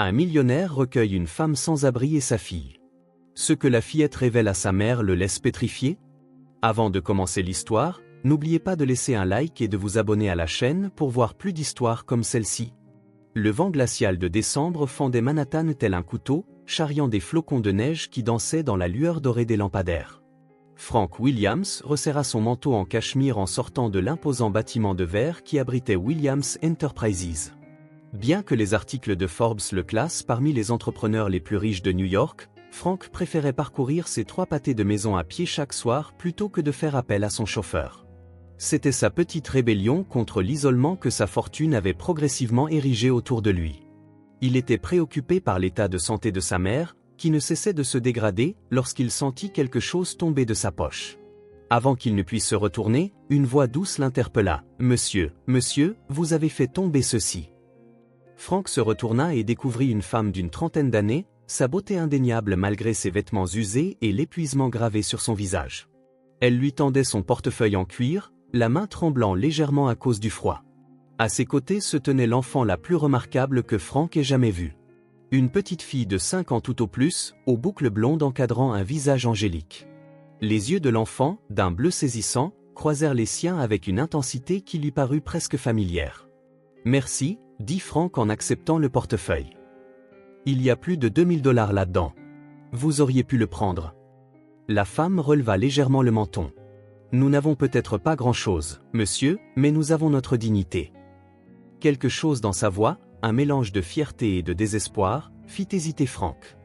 Un millionnaire recueille une femme sans abri et sa fille. Ce que la fillette révèle à sa mère le laisse pétrifié? Avant de commencer l'histoire, n'oubliez pas de laisser un like et de vous abonner à la chaîne pour voir plus d'histoires comme celle-ci. Le vent glacial de décembre fendait Manhattan tel un couteau, charriant des flocons de neige qui dansaient dans la lueur dorée des lampadaires. Frank Williams resserra son manteau en cachemire en sortant de l'imposant bâtiment de verre qui abritait Williams Enterprises. Bien que les articles de Forbes le classent parmi les entrepreneurs les plus riches de New York, Frank préférait parcourir ses 3 pâtés de maison à pied chaque soir plutôt que de faire appel à son chauffeur. C'était sa petite rébellion contre l'isolement que sa fortune avait progressivement érigé autour de lui. Il était préoccupé par l'état de santé de sa mère, qui ne cessait de se dégrader lorsqu'il sentit quelque chose tomber de sa poche. Avant qu'il ne puisse se retourner, une voix douce l'interpella. « Monsieur, vous avez fait tomber ceci. » Frank se retourna et découvrit une femme d'une trentaine d'années, sa beauté indéniable malgré ses vêtements usés et l'épuisement gravé sur son visage. Elle lui tendait son portefeuille en cuir, la main tremblant légèrement à cause du froid. À ses côtés se tenait l'enfant la plus remarquable que Frank ait jamais vue. Une petite fille de 5 ans tout au plus, aux boucles blondes encadrant un visage angélique. Les yeux de l'enfant, d'un bleu saisissant, croisèrent les siens avec une intensité qui lui parut presque familière. « Merci », dit Frank en acceptant le portefeuille. « Il y a plus de 2000 $ là-dedans. Vous auriez pu le prendre. » La femme releva légèrement le menton. « Nous n'avons peut-être pas grand-chose, monsieur, mais nous avons notre dignité. » Quelque chose dans sa voix, un mélange de fierté et de désespoir, fit hésiter Frank.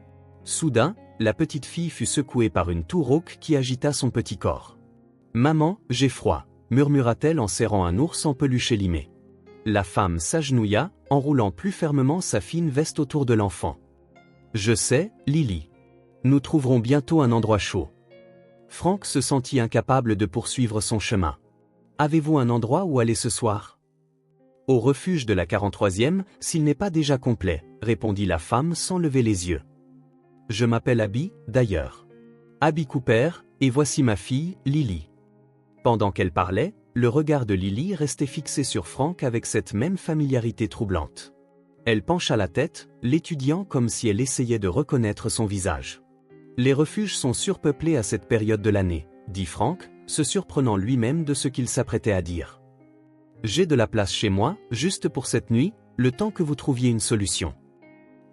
Soudain, la petite fille fut secouée par une toux rauque qui agita son petit corps. « Maman, j'ai froid », murmura-t-elle en serrant un ours en peluche élimé. La femme s'agenouilla, enroulant plus fermement sa fine veste autour de l'enfant. « Je sais, Lily. Nous trouverons bientôt un endroit chaud. » Frank se sentit incapable de poursuivre son chemin. « Avez-vous un endroit où aller ce soir ?»« Au refuge de la 43e, s'il n'est pas déjà complet, » répondit la femme sans lever les yeux. « Je m'appelle Abby, d'ailleurs. Abby Cooper, et voici ma fille, Lily. » Pendant qu'elle parlait, le regard de Lily restait fixé sur Frank avec cette même familiarité troublante. Elle pencha la tête, l'étudiant comme si elle essayait de reconnaître son visage. « Les refuges sont surpeuplés à cette période de l'année, » dit Frank, se surprenant lui-même de ce qu'il s'apprêtait à dire. « J'ai de la place chez moi, juste pour cette nuit, le temps que vous trouviez une solution. »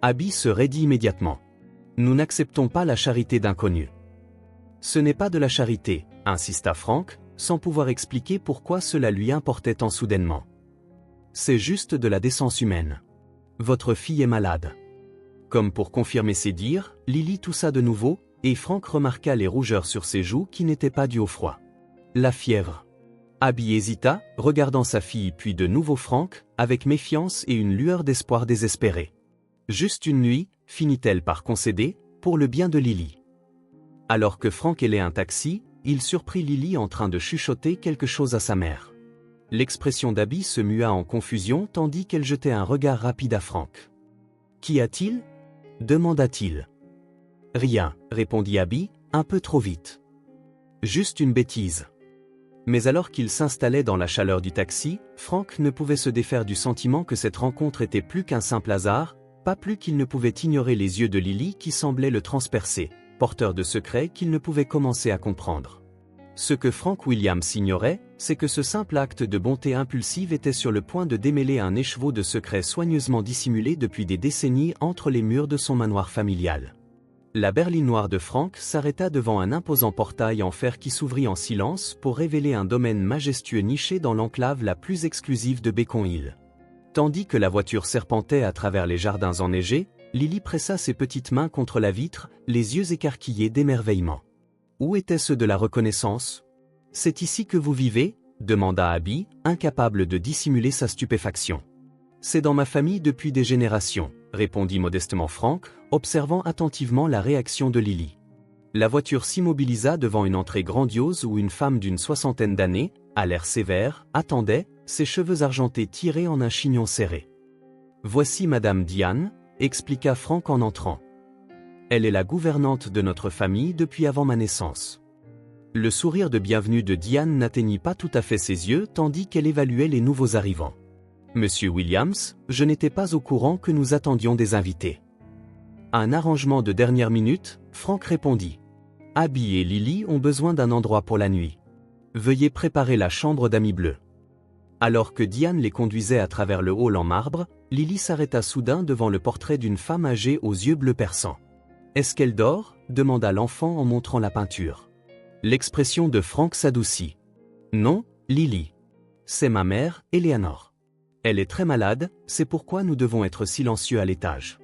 Abby se raidit immédiatement. « Nous n'acceptons pas la charité d'inconnus. »« Ce n'est pas de la charité, » insista Frank, sans pouvoir expliquer pourquoi cela lui importait tant soudainement. « C'est juste de la décence humaine. Votre fille est malade. » Comme pour confirmer ses dires, Lily toussa de nouveau, et Frank remarqua les rougeurs sur ses joues qui n'étaient pas dues au froid. La fièvre. Abby hésita, regardant sa fille puis de nouveau Frank, avec méfiance et une lueur d'espoir désespéré. Juste une nuit, finit-elle par concéder, pour le bien de Lily. Alors que Frank hélait un taxi, il surprit Lily en train de chuchoter quelque chose à sa mère. L'expression d'Abby se mua en confusion tandis qu'elle jetait un regard rapide à Frank. « Qu'y a-t-il » demanda-t-il. « Rien, » répondit Abby, un peu trop vite. « Juste une bêtise. » Mais alors qu'il s'installait dans la chaleur du taxi, Frank ne pouvait se défaire du sentiment que cette rencontre était plus qu'un simple hasard, pas plus qu'il ne pouvait ignorer les yeux de Lily qui semblaient le transpercer, porteur de secrets qu'il ne pouvait commencer à comprendre. Ce que Frank Williams ignorait, c'est que ce simple acte de bonté impulsive était sur le point de démêler un écheveau de secrets soigneusement dissimulés depuis des décennies entre les murs de son manoir familial. La berline noire de Frank s'arrêta devant un imposant portail en fer qui s'ouvrit en silence pour révéler un domaine majestueux niché dans l'enclave la plus exclusive de Beacon Hill. Tandis que la voiture serpentait à travers les jardins enneigés, Lily pressa ses petites mains contre la vitre, les yeux écarquillés d'émerveillement. Où étaient ceux de la reconnaissance ? « C'est ici que vous vivez » demanda Abby, incapable de dissimuler sa stupéfaction. « C'est dans ma famille depuis des générations » répondit modestement Frank, observant attentivement la réaction de Lily. La voiture s'immobilisa devant une entrée grandiose où une femme d'une 60aine d'années, à l'air sévère, attendait, ses cheveux argentés tirés en un chignon serré. « Voici Madame Diane » expliqua Frank en entrant. « Elle est la gouvernante de notre famille depuis avant ma naissance. » Le sourire de bienvenue de Diane n'atteignit pas tout à fait ses yeux tandis qu'elle évaluait les nouveaux arrivants. « Monsieur Williams, je n'étais pas au courant que nous attendions des invités. À un arrangement de dernière minute, Frank répondit. Abby et Lily ont besoin d'un endroit pour la nuit. Veuillez préparer la chambre d'amis bleus. Alors que Diane les conduisait à travers le hall en marbre, Lily s'arrêta soudain devant le portrait d'une femme âgée aux yeux bleus perçants. Est-ce qu'elle dort? Demanda l'enfant en montrant la peinture. L'expression de Frank s'adoucit. Non, Lily. C'est ma mère, Eleanor. Elle est très malade, c'est pourquoi nous devons être silencieux à l'étage.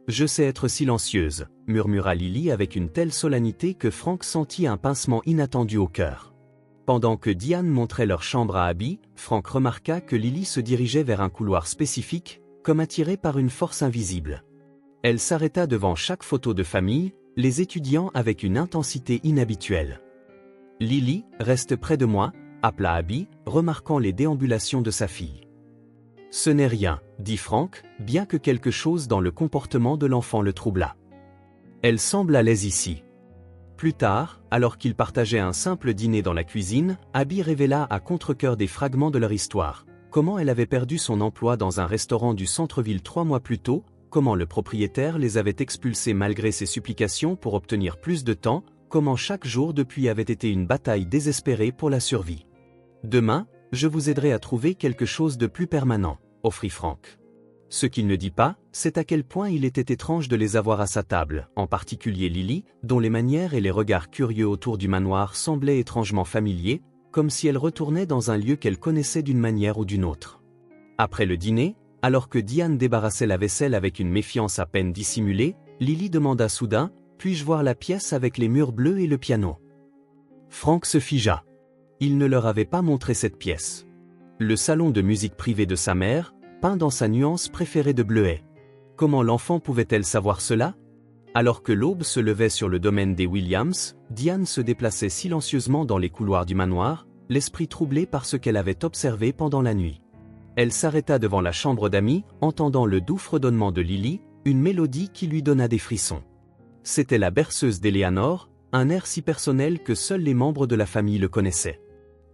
Je sais être silencieuse, murmura Lily avec une telle solennité que Frank sentit un pincement inattendu au cœur. Pendant que Diane montrait leur chambre à Abby, Frank remarqua que Lily se dirigeait vers un couloir spécifique, comme attirée par une force invisible. Elle s'arrêta devant chaque photo de famille, les étudiant avec une intensité inhabituelle. « Lily, reste près de moi », appela Abby, remarquant les déambulations de sa fille. « Ce n'est rien », dit Frank, bien que quelque chose dans le comportement de l'enfant le troubla. « Elle semble à l'aise ici. » Plus tard, alors qu'ils partageaient un simple dîner dans la cuisine, Abby révéla à contre-cœur des fragments de leur histoire. Comment elle avait perdu son emploi dans un restaurant du centre-ville 3 mois plus tôt, comment le propriétaire les avait expulsés malgré ses supplications pour obtenir plus de temps, comment chaque jour depuis avait été une bataille désespérée pour la survie. « Demain, je vous aiderai à trouver quelque chose de plus permanent », offrit Frank. Ce qu'il ne dit pas, c'est à quel point il était étrange de les avoir à sa table, en particulier Lily, dont les manières et les regards curieux autour du manoir semblaient étrangement familiers, comme si elle retournait dans un lieu qu'elle connaissait d'une manière ou d'une autre. Après le dîner, alors que Diane débarrassait la vaisselle avec une méfiance à peine dissimulée, Lily demanda soudain « Puis-je voir la pièce avec les murs bleus et le piano ?» Frank se figea. Il ne leur avait pas montré cette pièce. Le salon de musique privé de sa mère, peint dans sa nuance préférée de bleuet. Comment l'enfant pouvait-elle savoir cela? Alors que l'aube se levait sur le domaine des Williams, Diane se déplaçait silencieusement dans les couloirs du manoir, l'esprit troublé par ce qu'elle avait observé pendant la nuit. Elle s'arrêta devant la chambre d'amis, entendant le doux fredonnement de Lily, une mélodie qui lui donna des frissons. C'était la berceuse d'Eleanor, un air si personnel que seuls les membres de la famille le connaissaient.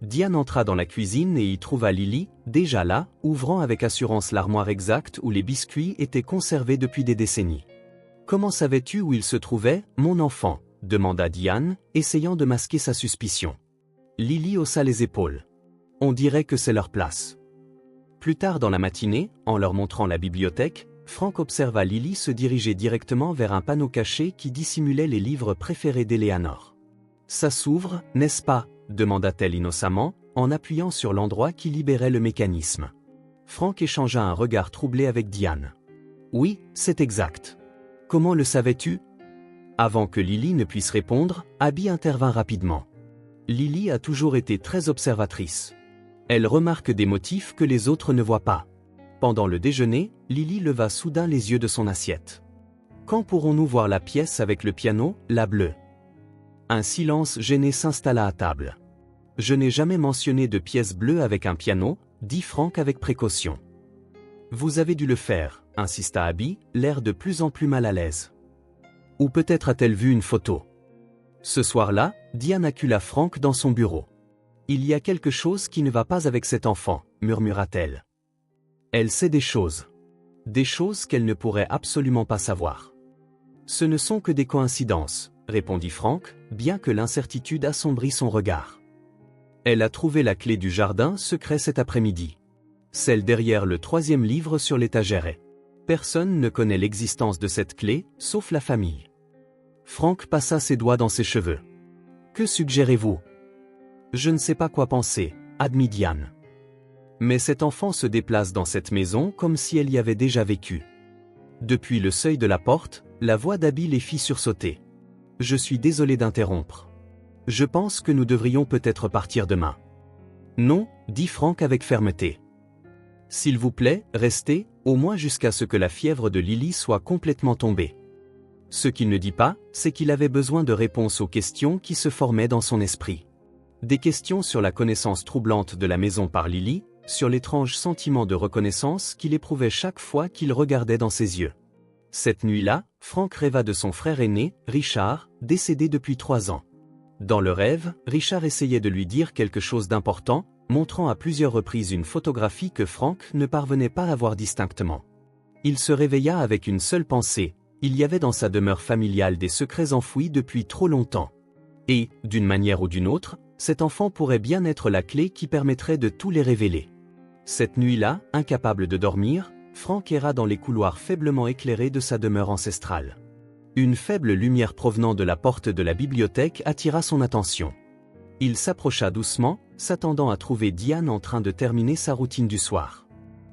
Diane entra dans la cuisine et y trouva Lily, déjà là, ouvrant avec assurance l'armoire exacte où les biscuits étaient conservés depuis des décennies. « Comment savais-tu où il se trouvait, mon enfant ?» demanda Diane, essayant de masquer sa suspicion. Lily haussa les épaules. « On dirait que c'est leur place. » Plus tard dans la matinée, en leur montrant la bibliothèque, Frank observa Lily se diriger directement vers un panneau caché qui dissimulait les livres préférés d'Eleanor. « Ça s'ouvre, n'est-ce pas ?» demanda-t-elle innocemment, en appuyant sur l'endroit qui libérait le mécanisme. Frank échangea un regard troublé avec Diane. « Oui, c'est exact. Comment le savais-tu » Avant que Lily ne puisse répondre, Abby intervint rapidement. Lily a toujours été très observatrice. Elle remarque des motifs que les autres ne voient pas. Pendant le déjeuner, Lily leva soudain les yeux de son assiette. « Quand pourrons-nous voir la pièce avec le piano, la bleue ?» Un silence gêné s'installa à table. « Je n'ai jamais mentionné de pièce bleue avec un piano, » dit Frank avec précaution. « Vous avez dû le faire, » insista Abby, l'air de plus en plus mal à l'aise. Ou peut-être a-t-elle vu une photo. Ce soir-là, Diane accula Frank dans son bureau. « Il y a quelque chose qui ne va pas avec cet enfant, » murmura-t-elle. Elle sait des choses. Des choses qu'elle ne pourrait absolument pas savoir. Ce ne sont que des coïncidences, répondit Frank, bien que l'incertitude assombrit son regard. Elle a trouvé la clé du jardin secret cet après-midi. Celle derrière le 3e livre sur l'étagère est. Personne ne connaît l'existence de cette clé, sauf la famille. Frank passa ses doigts dans ses cheveux. Que suggérez-vous? Je ne sais pas quoi penser, admit Diane. Mais cet enfant se déplace dans cette maison comme si elle y avait déjà vécu. Depuis le seuil de la porte, la voix d'Abby les fit sursauter. Je suis désolé d'interrompre. Je pense que nous devrions peut-être partir demain. Non, dit Frank avec fermeté. S'il vous plaît, restez, au moins jusqu'à ce que la fièvre de Lily soit complètement tombée. Ce qu'il ne dit pas, c'est qu'il avait besoin de réponses aux questions qui se formaient dans son esprit. Des questions sur la connaissance troublante de la maison par Lily, sur l'étrange sentiment de reconnaissance qu'il éprouvait chaque fois qu'il regardait dans ses yeux. Cette nuit-là, Frank rêva de son frère aîné, Richard, décédé depuis 3 ans. Dans le rêve, Richard essayait de lui dire quelque chose d'important, montrant à plusieurs reprises une photographie que Frank ne parvenait pas à voir distinctement. Il se réveilla avec une seule pensée, il y avait dans sa demeure familiale des secrets enfouis depuis trop longtemps. Et, d'une manière ou d'une autre, cet enfant pourrait bien être la clé qui permettrait de tout les révéler. Cette nuit-là, incapable de dormir, Frank erra dans les couloirs faiblement éclairés de sa demeure ancestrale. Une faible lumière provenant de la porte de la bibliothèque attira son attention. Il s'approcha doucement, s'attendant à trouver Diane en train de terminer sa routine du soir.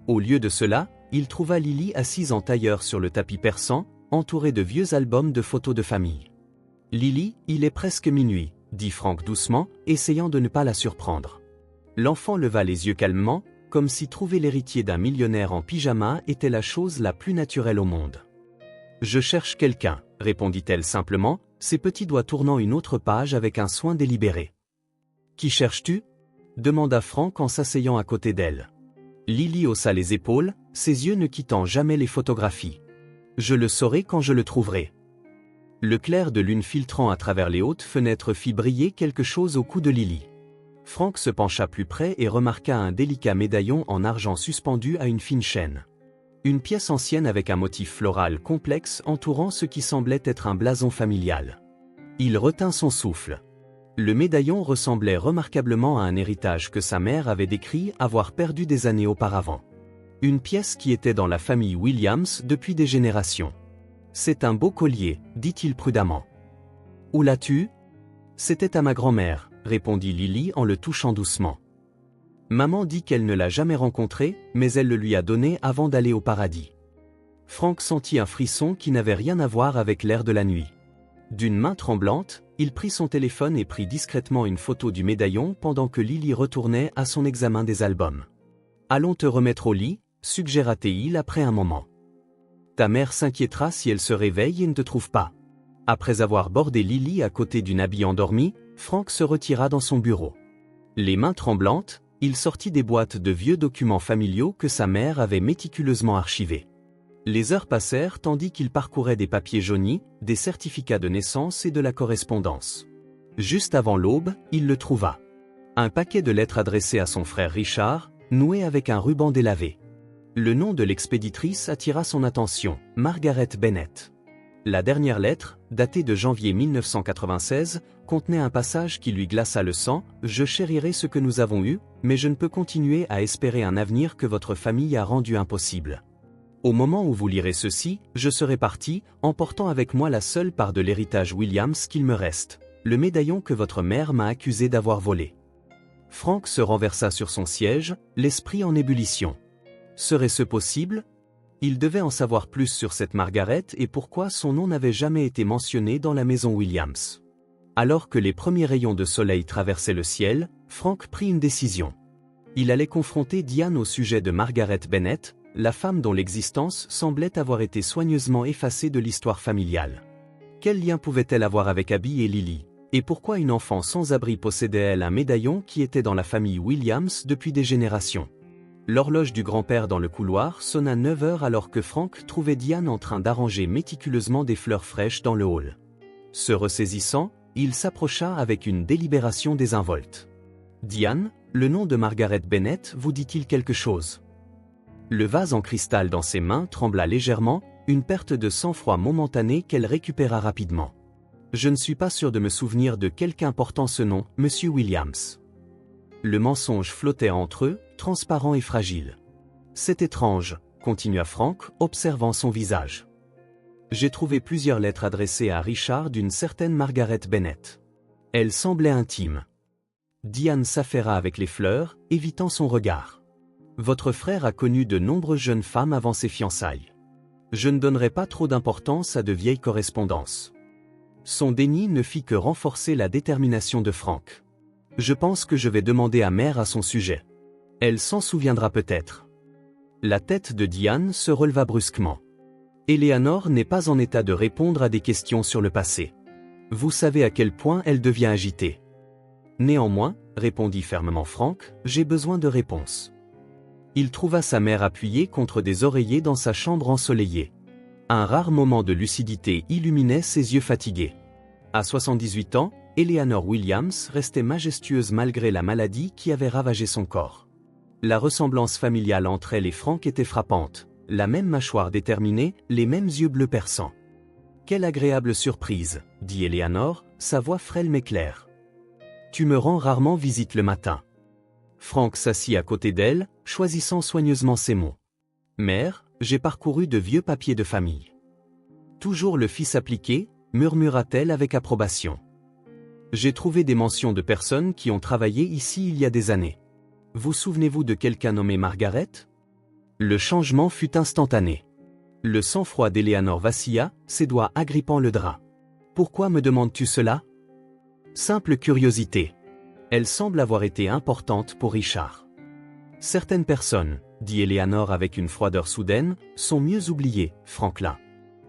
Au lieu de cela, il trouva Lily assise en tailleur sur le tapis persan, entourée de vieux albums de photos de famille. « Lily, il est presque minuit », dit Frank doucement, essayant de ne pas la surprendre. L'enfant leva les yeux calmement, comme si trouver l'héritier d'un millionnaire en pyjama était la chose la plus naturelle au monde. « Je cherche quelqu'un », répondit-elle simplement, ses petits doigts tournant une autre page avec un soin délibéré. « Qui cherches-tu » demanda Frank en s'asseyant à côté d'elle. Lily haussa les épaules, ses yeux ne quittant jamais les photographies. « Je le saurai quand je le trouverai. » Le clair de lune filtrant à travers les hautes fenêtres fit briller quelque chose au cou de Lily. Frank se pencha plus près et remarqua un délicat médaillon en argent suspendu à une fine chaîne. Une pièce ancienne avec un motif floral complexe entourant ce qui semblait être un blason familial. Il retint son souffle. Le médaillon ressemblait remarquablement à un héritage que sa mère avait décrit avoir perdu des années auparavant. Une pièce qui était dans la famille Williams depuis des générations. « C'est un beau collier, dit-il prudemment. »« Où l'as-tu » ? ?»« C'était à ma grand-mère, » répondit Lily en le touchant doucement. « Maman dit qu'elle ne l'a jamais rencontré, mais elle le lui a donné avant d'aller au paradis. » Frank sentit un frisson qui n'avait rien à voir avec l'air de la nuit. D'une main tremblante, il prit son téléphone et prit discrètement une photo du médaillon pendant que Lily retournait à son examen des albums. « Allons te remettre au lit » suggéra-t-il après un moment. « Ta mère s'inquiétera si elle se réveille et ne te trouve pas. » Après avoir bordé Lily à côté d'une habille endormie, Frank se retira dans son bureau. Les mains tremblantes, il sortit des boîtes de vieux documents familiaux que sa mère avait méticuleusement archivés. Les heures passèrent tandis qu'il parcourait des papiers jaunis, des certificats de naissance et de la correspondance. Juste avant l'aube, il le trouva. Un paquet de lettres adressées à son frère Richard, noué avec un ruban délavé. Le nom de l'expéditrice attira son attention, Margaret Bennett. La dernière lettre, datée de janvier 1996, contenait un passage qui lui glaça le sang. « Je chérirai ce que nous avons eu, mais je ne peux continuer à espérer un avenir que votre famille a rendu impossible. Au moment où vous lirez ceci, je serai parti, emportant avec moi la seule part de l'héritage Williams qu'il me reste, le médaillon que votre mère m'a accusé d'avoir volé. » Frank se renversa sur son siège, l'esprit en ébullition. Serait-ce possible ? Il devait en savoir plus sur cette Margaret et pourquoi son nom n'avait jamais été mentionné dans la maison Williams. Alors que les premiers rayons de soleil traversaient le ciel, Frank prit une décision. Il allait confronter Diane au sujet de Margaret Bennett, la femme dont l'existence semblait avoir été soigneusement effacée de l'histoire familiale. Quel lien pouvait-elle avoir avec Abby et Lily ? Et pourquoi une enfant sans abri possédait-elle un médaillon qui était dans la famille Williams depuis des générations ? L'horloge du grand-père dans le couloir sonna 9 heures alors que Frank trouvait Diane en train d'arranger méticuleusement des fleurs fraîches dans le hall. Se ressaisissant, il s'approcha avec une délibération désinvolte. « Diane, le nom de Margaret Bennett vous dit-il quelque chose ?» Le vase en cristal dans ses mains trembla légèrement, une perte de sang-froid momentanée qu'elle récupéra rapidement. « Je ne suis pas sûr de me souvenir de quelqu'un portant ce nom, Monsieur Williams. » Le mensonge flottait entre eux, transparent et fragile. « C'est étrange, » continua Frank, observant son visage. « J'ai trouvé plusieurs lettres adressées à Richard d'une certaine Margaret Bennett. Elle semblait intime. » Diane s'affaira avec les fleurs, évitant son regard. « Votre frère a connu de nombreuses jeunes femmes avant ses fiançailles. Je ne donnerai pas trop d'importance à de vieilles correspondances. » Son déni ne fit que renforcer la détermination de Frank. « Je pense que je vais demander à Mère à son sujet. Elle s'en souviendra peut-être. » La tête de Diane se releva brusquement. « Eleanor n'est pas en état de répondre à des questions sur le passé. Vous savez à quel point elle devient agitée. » « Néanmoins, » répondit fermement Frank, « j'ai besoin de réponses. » Il trouva sa mère appuyée contre des oreillers dans sa chambre ensoleillée. Un rare moment de lucidité illuminait ses yeux fatigués. À 78 ans, Eleanor Williams restait majestueuse malgré la maladie qui avait ravagé son corps. La ressemblance familiale entre elle et Frank était frappante, la même mâchoire déterminée, les mêmes yeux bleus perçants. « Quelle agréable surprise !» dit Eleanor, sa voix frêle mais claire. « Tu me rends rarement visite le matin. » Frank s'assit à côté d'elle, choisissant soigneusement ses mots. « Mère, j'ai parcouru de vieux papiers de famille. » Toujours le fils appliqué, murmura-t-elle avec approbation. « J'ai trouvé des mentions de personnes qui ont travaillé ici il y a des années. Vous souvenez-vous de quelqu'un nommé Margaret ?» Le changement fut instantané. Le sang-froid d'Eleanor vacilla, ses doigts agrippant le drap. « Pourquoi me demandes-tu cela ?»« Simple curiosité. Elle semble avoir été importante pour Richard. » « Certaines personnes, dit Eleanor avec une froideur soudaine, sont mieux oubliées, Franklin.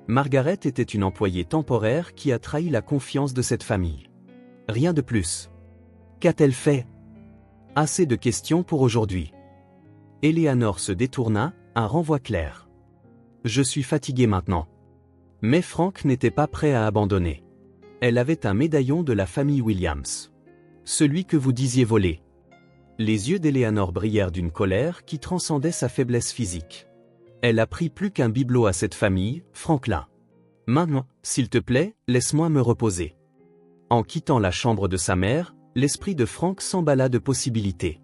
Margaret était une employée temporaire qui a trahi la confiance de cette famille. Rien de plus. Qu'a-t-elle fait ? Assez de questions pour aujourd'hui. » Eleanor se détourna, un renvoi clair. « Je suis fatigué maintenant. » Mais Frank n'était pas prêt à abandonner. Elle avait un médaillon de la famille Williams. Celui que vous disiez voler. Les yeux d'Eleanor brillèrent d'une colère qui transcendait sa faiblesse physique. Elle a pris plus qu'un bibelot à cette famille, Franklin. Maintenant, s'il te plaît, laisse-moi me reposer. En quittant la chambre de sa mère, l'esprit de Frank s'emballa de possibilités.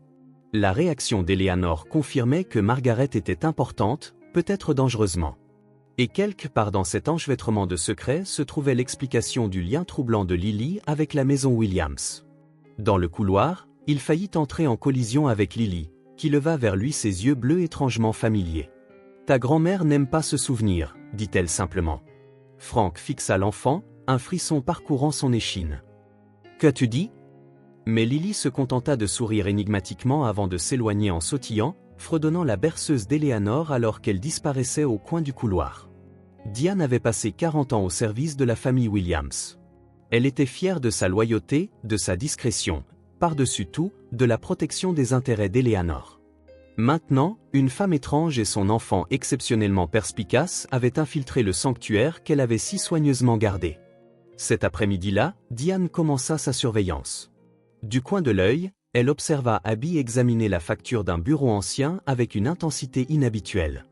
La réaction d'Eleanor confirmait que Margaret était importante, peut-être dangereusement. Et quelque part dans cet enchevêtrement de secrets se trouvait l'explication du lien troublant de Lily avec la maison Williams. Dans le couloir, il faillit entrer en collision avec Lily, qui leva vers lui ses yeux bleus étrangement familiers. « Ta grand-mère n'aime pas se souvenir, dit-elle simplement. » Frank fixa l'enfant, un frisson parcourant son échine. « Qu'as-tu dit ?» Mais Lily se contenta de sourire énigmatiquement avant de s'éloigner en sautillant, fredonnant la berceuse d'Eleanor alors qu'elle disparaissait au coin du couloir. Diane avait passé 40 ans au service de la famille Williams. Elle était fière de sa loyauté, de sa discrétion, par-dessus tout, de la protection des intérêts d'Eleanor. Maintenant, une femme étrange et son enfant exceptionnellement perspicace avaient infiltré le sanctuaire qu'elle avait si soigneusement gardé. Cet après-midi-là, Diane commença sa surveillance. Du coin de l'œil, elle observa Abby examiner la facture d'un bureau ancien avec une intensité inhabituelle.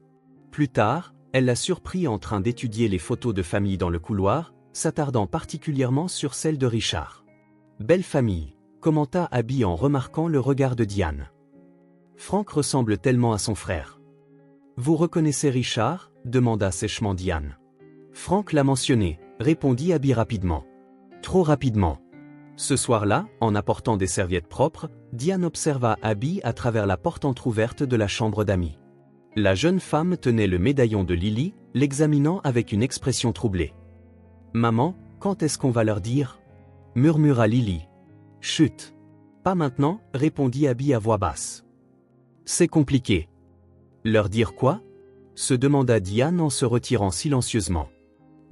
Plus tard, elle la surprit en train d'étudier les photos de famille dans le couloir, s'attardant particulièrement sur celle de Richard. « Belle famille », commenta Abby en remarquant le regard de Diane. « Frank ressemble tellement à son frère. »« Vous reconnaissez Richard » demanda sèchement Diane. « Frank l'a mentionné », répondit Abby rapidement. Trop rapidement. Ce soir-là, en apportant des serviettes propres, Diane observa Abby à travers la porte entr'ouverte de la chambre d'Amy. La jeune femme tenait le médaillon de Lily, l'examinant avec une expression troublée. « Maman, quand est-ce qu'on va leur dire ?» murmura Lily. « Chut. Pas maintenant, répondit Abby à voix basse. C'est compliqué. Leur dire quoi ? Se demanda Diane en se retirant silencieusement.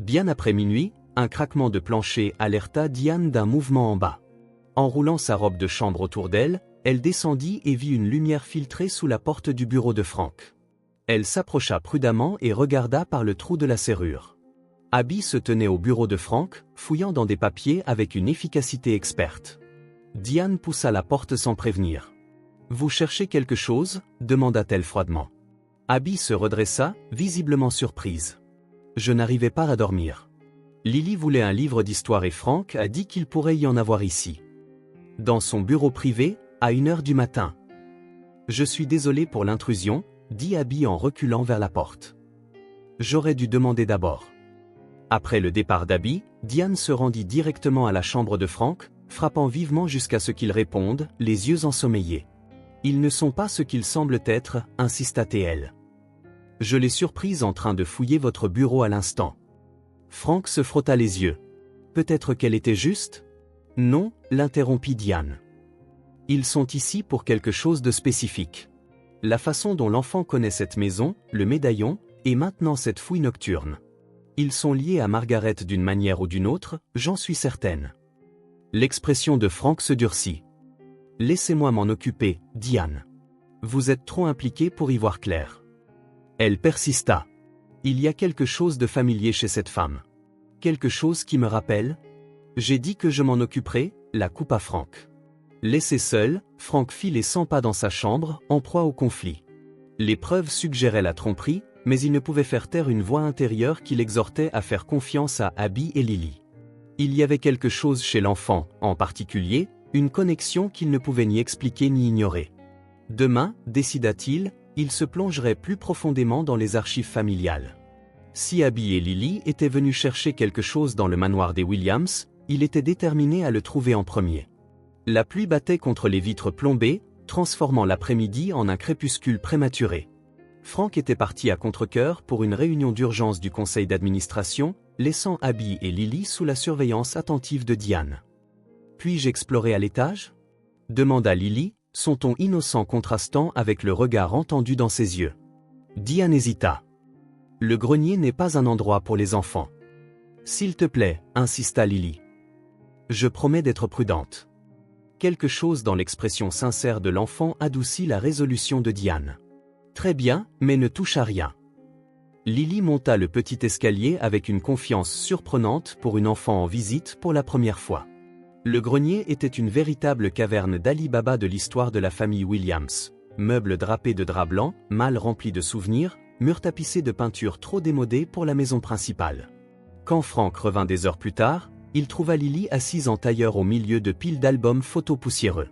Bien après minuit, un craquement de plancher alerta Diane d'un mouvement en bas. Enroulant sa robe de chambre autour d'elle, elle descendit et vit une lumière filtrer sous la porte du bureau de Frank. Elle s'approcha prudemment et regarda par le trou de la serrure. Abby se tenait au bureau de Frank, fouillant dans des papiers avec une efficacité experte. Diane poussa la porte sans prévenir. « Vous cherchez quelque chose ?» demanda-t-elle froidement. Abby se redressa, visiblement surprise. « Je n'arrivais pas à dormir. Lily voulait un livre d'histoire et Frank a dit qu'il pourrait y en avoir ici. Dans son bureau privé, à 1h du matin. Je suis désolé pour l'intrusion, dit Abby en reculant vers la porte. J'aurais dû demander d'abord. » Après le départ d'Abby, Diane se rendit directement à la chambre de Frank, frappant vivement jusqu'à ce qu'il réponde, les yeux ensommeillés. « Ils ne sont pas ce qu'ils semblent être, » insista-t-elle. « Je l'ai surprise en train de fouiller votre bureau à l'instant. » Frank se frotta les yeux. « Peut-être qu'elle était juste ?»« Non, » l'interrompit Diane. « Ils sont ici pour quelque chose de spécifique. La façon dont l'enfant connaît cette maison, le médaillon, et maintenant cette fouille nocturne. Ils sont liés à Margaret d'une manière ou d'une autre, j'en suis certaine. » L'expression de Frank se durcit. « Laissez-moi m'en occuper, Diane. Vous êtes trop impliquée pour y voir clair. » Elle persista. « Il y a quelque chose de familier chez cette femme. Quelque chose qui me rappelle ?» J'ai dit que je m'en occuperai, la coupa Frank. Laissé seul, Frank fit les 100 pas dans sa chambre, en proie au conflit. Les preuves suggéraient la tromperie, mais il ne pouvait faire taire une voix intérieure qui l'exhortait à faire confiance à Abby et Lily. Il y avait quelque chose chez l'enfant, en particulier, une connexion qu'il ne pouvait ni expliquer ni ignorer. Demain, décida-t-il, il se plongerait plus profondément dans les archives familiales. Si Abby et Lily étaient venus chercher quelque chose dans le manoir des Williams, il était déterminé à le trouver en premier. La pluie battait contre les vitres plombées, transformant l'après-midi en un crépuscule prématuré. Frank était parti à contre-cœur pour une réunion d'urgence du conseil d'administration, laissant Abby et Lily sous la surveillance attentive de Diane. « Puis-je explorer à l'étage » demanda Lily, son ton innocent contrastant avec le regard entendu dans ses yeux. Diane hésita. « Le grenier n'est pas un endroit pour les enfants. »« S'il te plaît, » insista Lily. « Je promets d'être prudente. » Quelque chose dans l'expression sincère de l'enfant adoucit la résolution de Diane. « Très bien, mais ne touche à rien. » Lily monta le petit escalier avec une confiance surprenante pour une enfant en visite pour la première fois. Le grenier était une véritable caverne d'Ali Baba de l'histoire de la famille Williams. Meubles drapés de drap blanc, malles remplis de souvenirs, murs tapissés de peintures trop démodées pour la maison principale. Quand Frank revint des heures plus tard, il trouva Lily assise en tailleur au milieu de piles d'albums photos poussiéreux.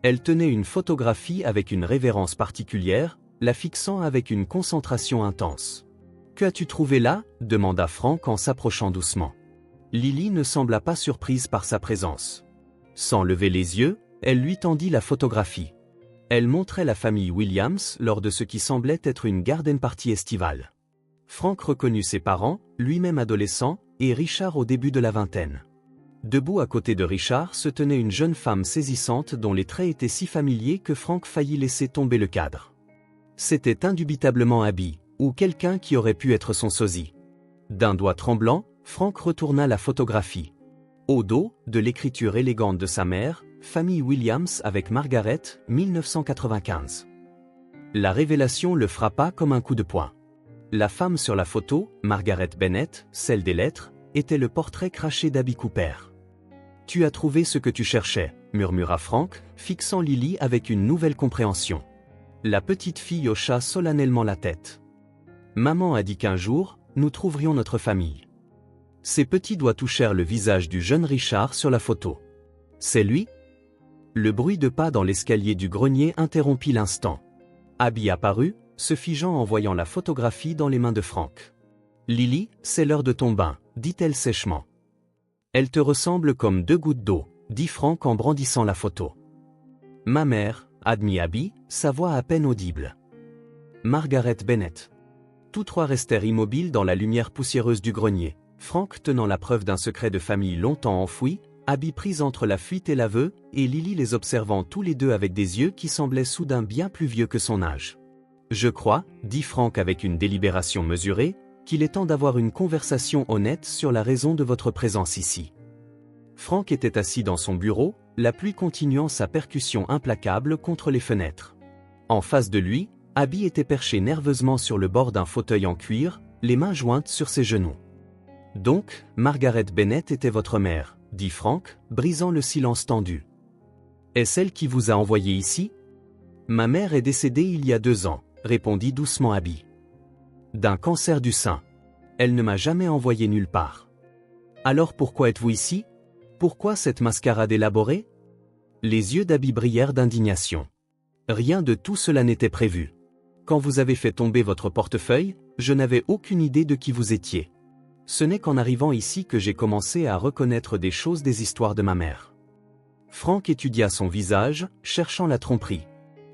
Elle tenait une photographie avec une révérence particulière, la fixant avec une concentration intense. « Que as-tu trouvé là » demanda Frank en s'approchant doucement. Lily ne sembla pas surprise par sa présence. Sans lever les yeux, elle lui tendit la photographie. Elle montrait la famille Williams lors de ce qui semblait être une garden party estivale. Frank reconnut ses parents, lui-même adolescent, et Richard au début de la vingtaine. Debout à côté de Richard se tenait une jeune femme saisissante dont les traits étaient si familiers que Frank faillit laisser tomber le cadre. C'était indubitablement Abby, ou quelqu'un qui aurait pu être son sosie. D'un doigt tremblant, Frank retourna la photographie. Au dos, de l'écriture élégante de sa mère, famille Williams avec Margaret, 1995. La révélation le frappa comme un coup de poing. La femme sur la photo, Margaret Bennett, celle des lettres, était le portrait craché d'Abby Cooper. « Tu as trouvé ce que tu cherchais » murmura Frank, fixant Lily avec une nouvelle compréhension. La petite fille hocha solennellement la tête. « Maman a dit qu'un jour, nous trouverions notre famille. » Ses petits doigts touchèrent le visage du jeune Richard sur la photo. « C'est lui ?» Le bruit de pas dans l'escalier du grenier interrompit l'instant. Abby apparut, se figeant en voyant la photographie dans les mains de Frank. « Lily, c'est l'heure de ton bain, » dit-elle sèchement. « Elle te ressemble comme 2 gouttes d'eau, » dit Frank en brandissant la photo. « Ma mère, » admit Abby, sa voix à peine audible. « Margaret Bennett. » Tous trois restèrent immobiles dans la lumière poussiéreuse du grenier, Frank tenant la preuve d'un secret de famille longtemps enfoui, Abby prise entre la fuite et l'aveu, et Lily les observant tous les deux avec des yeux qui semblaient soudain bien plus vieux que son âge. « Je crois, » dit Frank avec une délibération mesurée, « qu'il est temps d'avoir une conversation honnête sur la raison de votre présence ici. » Frank était assis dans son bureau, la pluie continuant sa percussion implacable contre les fenêtres. En face de lui, Abby était perchée nerveusement sur le bord d'un fauteuil en cuir, les mains jointes sur ses genoux. « Donc, Margaret Bennett était votre mère » dit Frank, brisant le silence tendu. « Est-ce elle qui vous a envoyé ici ?»« Ma mère est décédée il y a 2 ans, » répondit doucement Abby. « D'un cancer du sein. Elle ne m'a jamais envoyé nulle part. »« Alors pourquoi êtes-vous ici ? Pourquoi cette mascarade élaborée ?» Les yeux d'Abby brillèrent d'indignation. « Rien de tout cela n'était prévu. Quand vous avez fait tomber votre portefeuille, je n'avais aucune idée de qui vous étiez. Ce n'est qu'en arrivant ici que j'ai commencé à reconnaître des choses des histoires de ma mère. » Frank étudia son visage, cherchant la tromperie.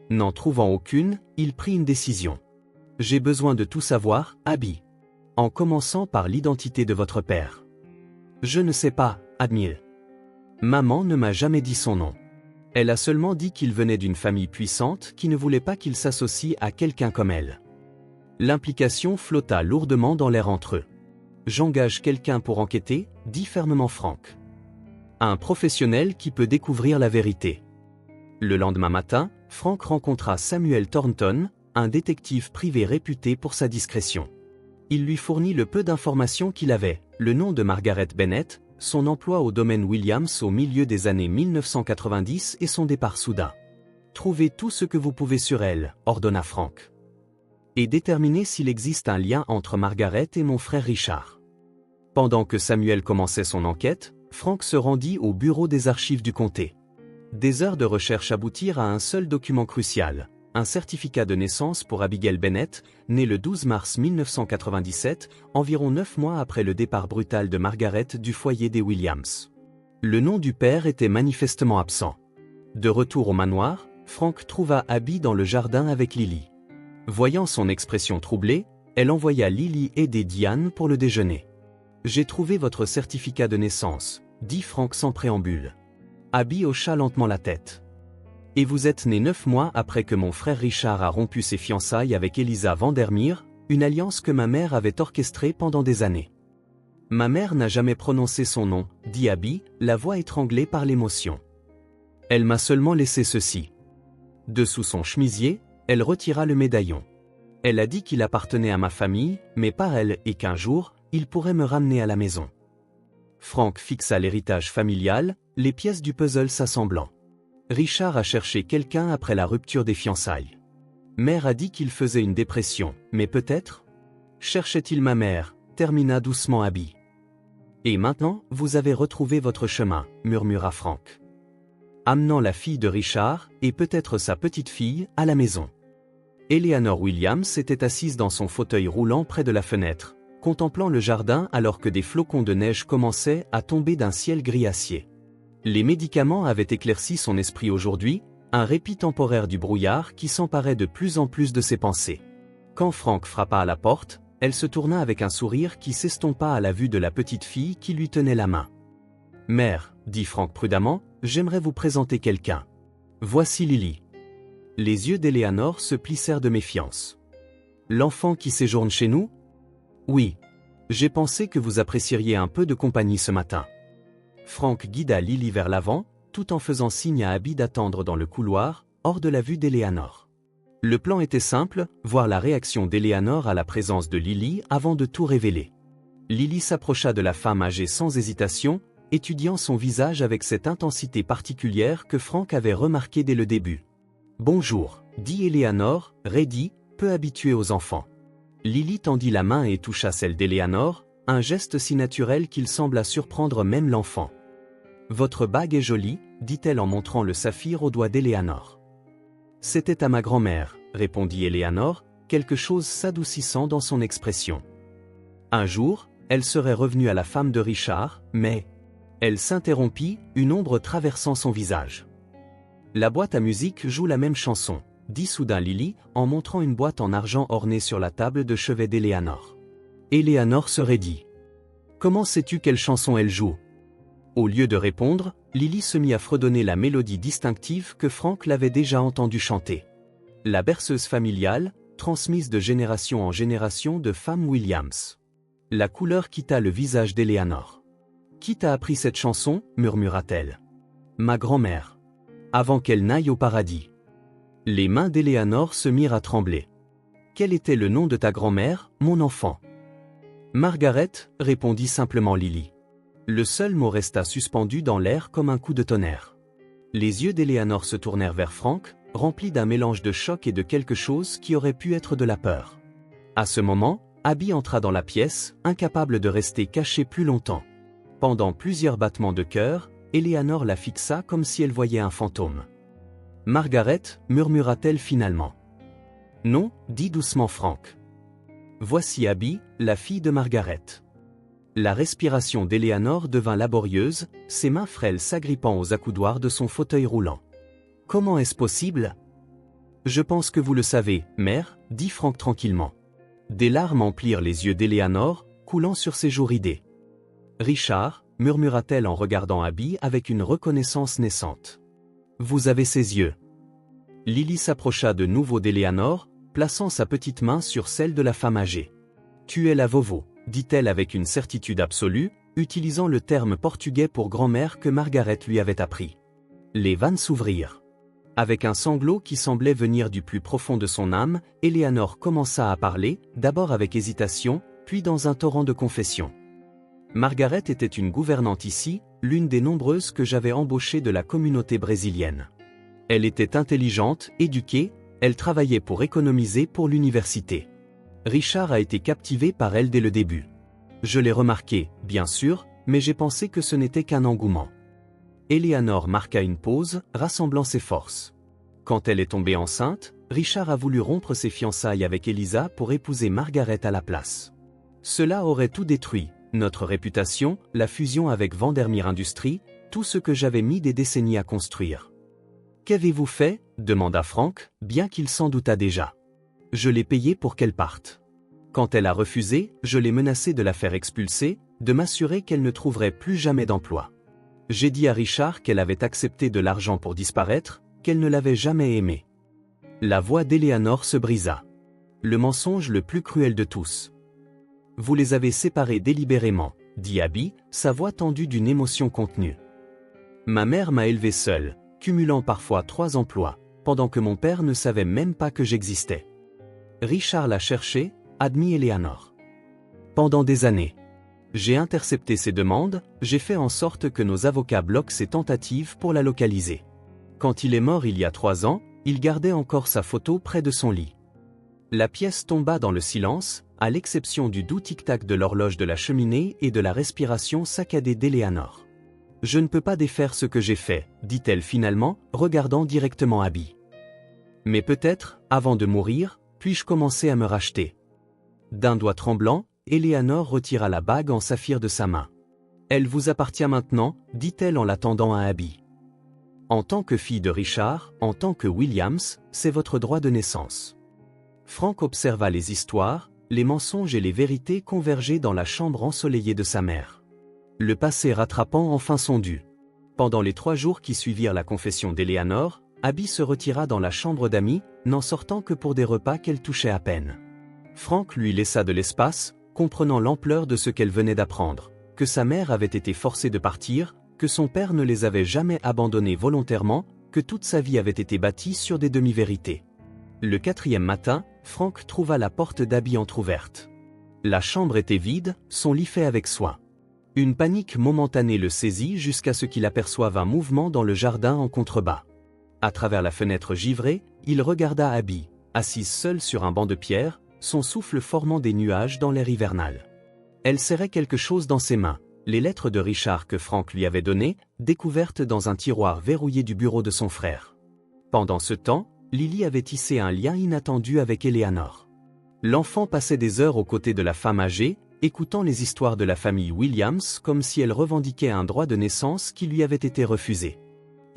N'en trouvant aucune, il prit une décision. « J'ai besoin de tout savoir, Abby. En commençant par l'identité de votre père. »« Je ne sais pas, admire. Maman ne m'a jamais dit son nom. Elle a seulement dit qu'il venait d'une famille puissante qui ne voulait pas qu'il s'associe à quelqu'un comme elle. » L'implication flotta lourdement dans l'air entre eux. « J'engage quelqu'un pour enquêter, » dit fermement Frank. « Un professionnel qui peut découvrir la vérité. » Le lendemain matin, Frank rencontra Samuel Thornton, un détective privé réputé pour sa discrétion. Il lui fournit le peu d'informations qu'il avait, le nom de Margaret Bennett, son emploi au domaine Williams au milieu des années 1990 et son départ soudain. Trouvez tout ce que vous pouvez sur elle, ordonna Frank. Et déterminez s'il existe un lien entre Margaret et mon frère Richard. Pendant que Samuel commençait son enquête, Frank se rendit au bureau des archives du comté. Des heures de recherche aboutirent à un seul document crucial, un certificat de naissance pour Abigail Bennett, née le 12 mars 1997, environ 9 mois après le départ brutal de Margaret du foyer des Williams. Le nom du père était manifestement absent. De retour au manoir, Frank trouva Abby dans le jardin avec Lily. Voyant son expression troublée, elle envoya Lily aider Diane pour le déjeuner. « J'ai trouvé votre certificat de naissance », dit Frank sans préambule. Abby hocha lentement la tête. « Et vous êtes né 9 mois après que mon frère Richard a rompu ses fiançailles avec Eliza Vandermeer, une alliance que ma mère avait orchestrée pendant des années. » « Ma mère n'a jamais prononcé son nom, » dit Abby, la voix étranglée par l'émotion. « Elle m'a seulement laissé ceci. » Dessous son chemisier, elle retira le médaillon. Elle a dit qu'il appartenait à ma famille, mais pas elle, et qu'un jour, il pourrait me ramener à la maison. Frank fixa l'héritage familial, les pièces du puzzle s'assemblant. Richard a cherché quelqu'un après la rupture des fiançailles. Mère a dit qu'il faisait une dépression, mais peut-être cherchait-il ma mère, termina doucement Abby. Et maintenant, vous avez retrouvé votre chemin, murmura Frank. Amenant la fille de Richard, et peut-être sa petite-fille, à la maison. Eleanor Williams était assise dans son fauteuil roulant près de la fenêtre, contemplant le jardin alors que des flocons de neige commençaient à tomber d'un ciel gris acier. Les médicaments avaient éclairci son esprit aujourd'hui, un répit temporaire du brouillard qui s'emparait de plus en plus de ses pensées. Quand Frank frappa à la porte, elle se tourna avec un sourire qui s'estompa à la vue de la petite fille qui lui tenait la main. « Mère, » dit Frank prudemment, « j'aimerais vous présenter quelqu'un. Voici Lily. » Les yeux d'Eleanor se plissèrent de méfiance. « L'enfant qui séjourne chez nous ? » ?»« Oui. J'ai pensé que vous apprécieriez un peu de compagnie ce matin. » Frank guida Lily vers l'avant, tout en faisant signe à Abby d'attendre dans le couloir, hors de la vue d'Eleanor. Le plan était simple, voir la réaction d'Eleanor à la présence de Lily avant de tout révéler. Lily s'approcha de la femme âgée sans hésitation, étudiant son visage avec cette intensité particulière que Frank avait remarquée dès le début. « Bonjour, » dit Eleanor, raidie, peu habituée aux enfants. Lily tendit la main et toucha celle d'Eleanor, un geste si naturel qu'il sembla surprendre même l'enfant. « Votre bague est jolie, » dit-elle en montrant le saphir au doigt d'Eleanor. « C'était à ma grand-mère, » répondit Eleanor, quelque chose s'adoucissant dans son expression. Un jour, elle serait revenue à la femme de Richard, mais... Elle s'interrompit, une ombre traversant son visage. « La boîte à musique joue la même chanson, » dit soudain Lily, en montrant une boîte en argent ornée sur la table de chevet d'Eleanor. Eleanor se raidit. « Comment sais-tu quelle chanson elle joue ?» Au lieu de répondre, Lily se mit à fredonner la mélodie distinctive que Frank l'avait déjà entendue chanter. La berceuse familiale, transmise de génération en génération de femmes Williams. La couleur quitta le visage d'Eleanor. « Qui t'a appris cette chanson ?» murmura-t-elle. « Ma grand-mère. Avant qu'elle n'aille au paradis. » Les mains d'Eleanor se mirent à trembler. « Quel était le nom de ta grand-mère, mon enfant ?» « Margaret, » répondit simplement Lily. Le seul mot resta suspendu dans l'air comme un coup de tonnerre. Les yeux d'Eleanor se tournèrent vers Frank, remplis d'un mélange de choc et de quelque chose qui aurait pu être de la peur. À ce moment, Abby entra dans la pièce, incapable de rester cachée plus longtemps. Pendant plusieurs battements de cœur, Eleanor la fixa comme si elle voyait un fantôme. « Margaret, » murmura-t-elle finalement. « Non, » dit doucement Frank. « Voici Abby, la fille de Margaret. » La respiration d'Eleanor devint laborieuse, ses mains frêles s'agrippant aux accoudoirs de son fauteuil roulant. « Comment est-ce possible ? » « Je pense que vous le savez, mère, » dit Frank tranquillement. Des larmes emplirent les yeux d'Eleanor, coulant sur ses joues ridées. « Richard, » murmura-t-elle en regardant Abby avec une reconnaissance naissante. « Vous avez ses yeux. » Lily s'approcha de nouveau d'Eleanor, plaçant sa petite main sur celle de la femme âgée. « Tu es la Vovo, » dit-elle avec une certitude absolue, utilisant le terme portugais pour grand-mère que Margaret lui avait appris. Les vannes s'ouvrirent. Avec un sanglot qui semblait venir du plus profond de son âme, Eleanor commença à parler, d'abord avec hésitation, puis dans un torrent de confessions. « Margaret était une gouvernante ici, l'une des nombreuses que j'avais embauchées de la communauté brésilienne. Elle était intelligente, éduquée, elle travaillait pour économiser pour l'université. Richard a été captivé par elle dès le début. Je l'ai remarqué, bien sûr, mais j'ai pensé que ce n'était qu'un engouement. Eleanor marqua une pause, rassemblant ses forces. Quand elle est tombée enceinte, Richard a voulu rompre ses fiançailles avec Elisa pour épouser Margaret à la place. Cela aurait tout détruit, notre réputation, la fusion avec Vandermeer Industries, tout ce que j'avais mis des décennies à construire. « Qu'avez-vous fait » demanda Frank, bien qu'il s'en doutât déjà. Je l'ai payée pour qu'elle parte. Quand elle a refusé, je l'ai menacée de la faire expulser, de m'assurer qu'elle ne trouverait plus jamais d'emploi. J'ai dit à Richard qu'elle avait accepté de l'argent pour disparaître, qu'elle ne l'avait jamais aimé. La voix d'Eleanor se brisa. Le mensonge le plus cruel de tous. Vous les avez séparés délibérément, dit Abby, sa voix tendue d'une émotion contenue. Ma mère m'a élevé seule, cumulant parfois 3 emplois, pendant que mon père ne savait même pas que j'existais. Richard l'a cherché, admit Eleanor. Pendant des années. J'ai intercepté ses demandes, j'ai fait en sorte que nos avocats bloquent ses tentatives pour la localiser. Quand il est mort il y a 3 ans, il gardait encore sa photo près de son lit. La pièce tomba dans le silence, à l'exception du doux tic-tac de l'horloge de la cheminée et de la respiration saccadée d'Eleanor. Je ne peux pas défaire ce que j'ai fait, dit-elle finalement, regardant directement Abby. Mais peut-être, avant de mourir, puis-je commencer à me racheter. D'un doigt tremblant, Eleanor retira la bague en saphir de sa main. Elle vous appartient maintenant, dit-elle en la tendant à Abby. En tant que fille de Richard, en tant que Williams, c'est votre droit de naissance. Frank observa les histoires, les mensonges et les vérités converger dans la chambre ensoleillée de sa mère. Le passé rattrapant enfin son dû. Pendant les 3 jours qui suivirent la confession d'Eleanor, Abby se retira dans la chambre d'Amy, n'en sortant que pour des repas qu'elle touchait à peine. Frank lui laissa de l'espace, comprenant l'ampleur de ce qu'elle venait d'apprendre, que sa mère avait été forcée de partir, que son père ne les avait jamais abandonnés volontairement, que toute sa vie avait été bâtie sur des demi-vérités. Le 4e matin, Frank trouva la porte d'Abby entr'ouverte. La chambre était vide, son lit fait avec soin. Une panique momentanée le saisit jusqu'à ce qu'il aperçoive un mouvement dans le jardin en contrebas. À travers la fenêtre givrée, il regarda Abby, assise seule sur un banc de pierre, son souffle formant des nuages dans l'air hivernal. Elle serrait quelque chose dans ses mains, les lettres de Richard que Frank lui avait données, découvertes dans un tiroir verrouillé du bureau de son frère. Pendant ce temps, Lily avait tissé un lien inattendu avec Eleanor. L'enfant passait des heures aux côtés de la femme âgée, écoutant les histoires de la famille Williams comme si elle revendiquait un droit de naissance qui lui avait été refusé.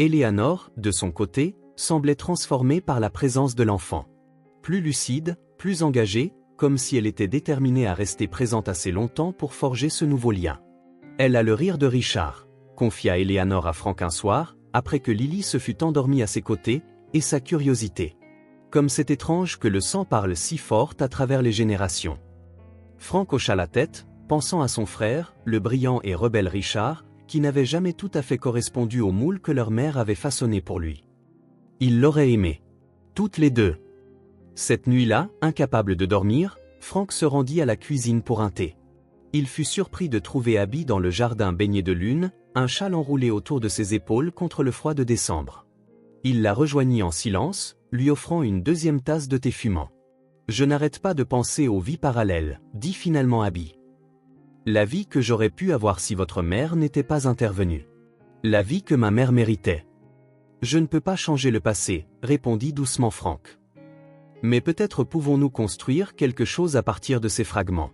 Eleanor, de son côté, semblait transformée par la présence de l'enfant. Plus lucide, plus engagée, comme si elle était déterminée à rester présente assez longtemps pour forger ce nouveau lien. Elle a le rire de Richard, confia Eleanor à Frank un soir, après que Lily se fut endormie à ses côtés, et sa curiosité. Comme c'est étrange que le sang parle si fort à travers les générations. Frank hocha la tête, pensant à son frère, le brillant et rebelle Richard, qui n'avait jamais tout à fait correspondu au moule que leur mère avait façonné pour lui. Il l'aurait aimé. Toutes les deux. Cette nuit-là, incapable de dormir, Frank se rendit à la cuisine pour un thé. Il fut surpris de trouver Abby dans le jardin baigné de lune, un châle enroulé autour de ses épaules contre le froid de décembre. Il la rejoignit en silence, lui offrant une 2e tasse de thé fumant. « Je n'arrête pas de penser aux vies parallèles, » dit finalement Abby. « La vie que j'aurais pu avoir si votre mère n'était pas intervenue. La vie que ma mère méritait. »« Je ne peux pas changer le passé, » répondit doucement Frank. « Mais peut-être pouvons-nous construire quelque chose à partir de ces fragments. »«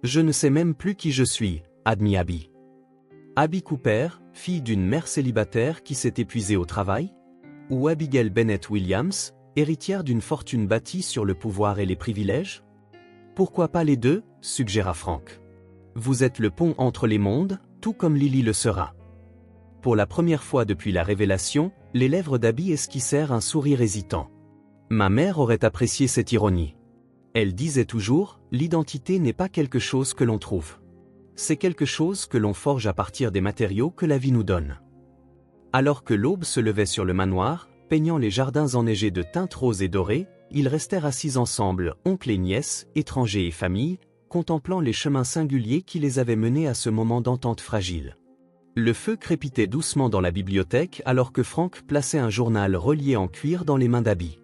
Je ne sais même plus qui je suis, » admit Abby. Abby Cooper, fille d'une mère célibataire qui s'est épuisée au travail? Ou Abigail Bennett Williams, héritière d'une fortune bâtie sur le pouvoir et les privilèges? Pourquoi pas les deux, suggéra Frank. Vous êtes le pont entre les mondes, tout comme Lily le sera. Pour la première fois depuis la révélation, les lèvres d'Abby esquissèrent un sourire hésitant. Ma mère aurait apprécié cette ironie. Elle disait toujours, l'identité n'est pas quelque chose que l'on trouve. C'est quelque chose que l'on forge à partir des matériaux que la vie nous donne. Alors que l'aube se levait sur le manoir, peignant les jardins enneigés de teintes roses et dorées, ils restèrent assis ensemble, oncle et nièce, étrangers et famille, contemplant les chemins singuliers qui les avaient menés à ce moment d'entente fragile. Le feu crépitait doucement dans la bibliothèque alors que Franck plaçait un journal relié en cuir dans les mains d'Abby.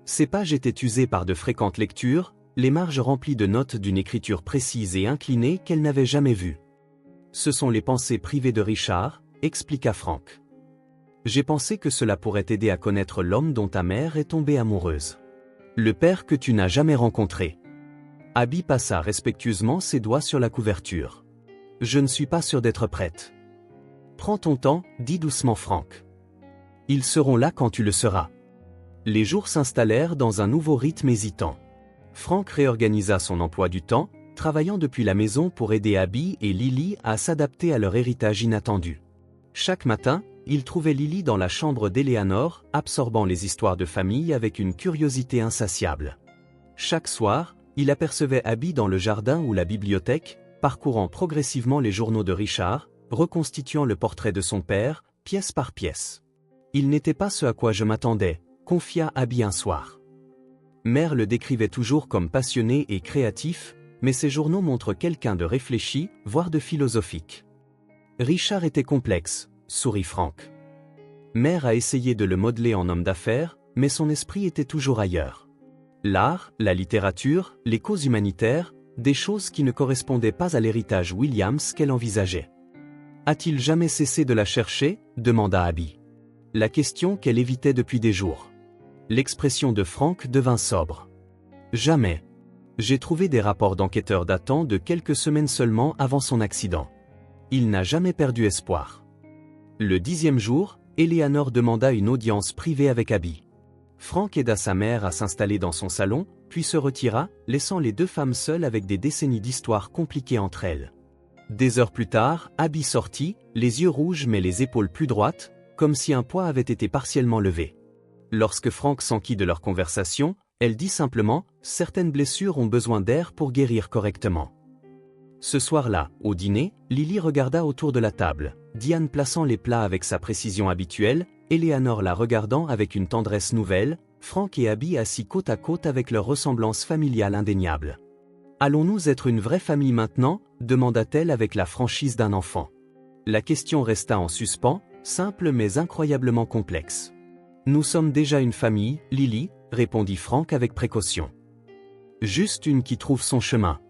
Ses pages étaient usées par de fréquentes lectures, les marges remplies de notes d'une écriture précise et inclinée qu'elle n'avait jamais vue. « Ce sont les pensées privées de Richard », expliqua Franck. « J'ai pensé que cela pourrait t'aider à connaître l'homme dont ta mère est tombée amoureuse. Le père que tu n'as jamais rencontré. » Abby passa respectueusement ses doigts sur la couverture. « Je ne suis pas sûre d'être prête. »« Prends ton temps, » dit doucement Franck. « Ils seront là quand tu le seras. » Les jours s'installèrent dans un nouveau rythme hésitant. Franck réorganisa son emploi du temps, travaillant depuis la maison pour aider Abby et Lily à s'adapter à leur héritage inattendu. Chaque matin, il trouvait Lily dans la chambre d'Eleanor, absorbant les histoires de famille avec une curiosité insatiable. Chaque soir, il apercevait Abby dans le jardin ou la bibliothèque, parcourant progressivement les journaux de Richard, reconstituant le portrait de son père, pièce par pièce. « Il n'était pas ce à quoi je m'attendais », confia Abby un soir. Mère le décrivait toujours comme passionné et créatif, mais ses journaux montrent quelqu'un de réfléchi, voire de philosophique. Richard était complexe, sourit Franck. Mère a essayé de le modeler en homme d'affaires, mais son esprit était toujours ailleurs. L'art, la littérature, les causes humanitaires, des choses qui ne correspondaient pas à l'héritage Williams qu'elle envisageait. A-t-il jamais cessé de la chercher ? Demanda Abby. La question qu'elle évitait depuis des jours. L'expression de Franck devint sobre. Jamais. J'ai trouvé des rapports d'enquêteurs datant de quelques semaines seulement avant son accident. Il n'a jamais perdu espoir. Le 10e jour, Eleanor demanda une audience privée avec Abby. Franck aida sa mère à s'installer dans son salon, puis se retira, laissant les deux femmes seules avec des décennies d'histoires compliquées entre elles. Des heures plus tard, Abby sortit, les yeux rouges mais les épaules plus droites, comme si un poids avait été partiellement levé. Lorsque Franck s'enquit de leur conversation, elle dit simplement « Certaines blessures ont besoin d'air pour guérir correctement ». Ce soir-là, au dîner, Lily regarda autour de la table, Diane plaçant les plats avec sa précision habituelle, Eleanor la regardant avec une tendresse nouvelle, Franck et Abby assis côte à côte avec leur ressemblance familiale indéniable. « Allons-nous être une vraie famille maintenant ?» demanda-t-elle avec la franchise d'un enfant. La question resta en suspens, simple mais incroyablement complexe. « Nous sommes déjà une famille, Lily », répondit Franck avec précaution. « Juste une qui trouve son chemin. »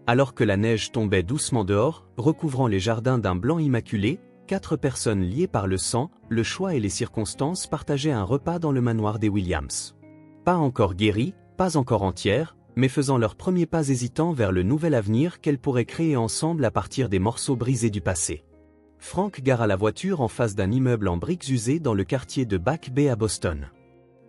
Alors que la neige tombait doucement dehors, recouvrant les jardins d'un blanc immaculé, 4 personnes liées par le sang, le choix et les circonstances partageaient un repas dans le manoir des Williams. Pas encore guéries, pas encore entières, mais faisant leurs premiers pas hésitants vers le nouvel avenir qu'elles pourraient créer ensemble à partir des morceaux brisés du passé. Franck gara la voiture en face d'un immeuble en briques usées dans le quartier de Back Bay à Boston.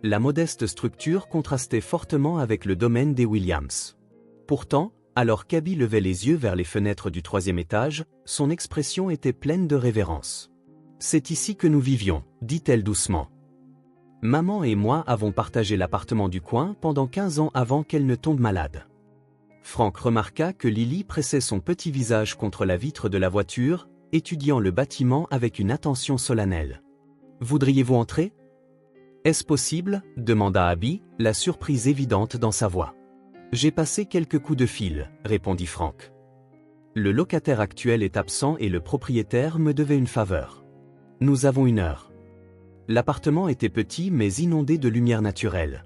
La modeste structure contrastait fortement avec le domaine des Williams. Pourtant, alors qu'Abby levait les yeux vers les fenêtres du 3e étage, son expression était pleine de révérence. « C'est ici que nous vivions », dit-elle doucement. « Maman et moi avons partagé l'appartement du coin pendant 15 ans avant qu'elle ne tombe malade. » Franck remarqua que Lily pressait son petit visage contre la vitre de la voiture, étudiant le bâtiment avec une attention solennelle. « Voudriez-vous entrer ? » « Est-ce possible ?» demanda Abby, la surprise évidente dans sa voix. « J'ai passé quelques coups de fil », répondit Franck. « Le locataire actuel est absent et le propriétaire me devait une faveur. Nous avons 1 heure. » L'appartement était petit mais inondé de lumière naturelle.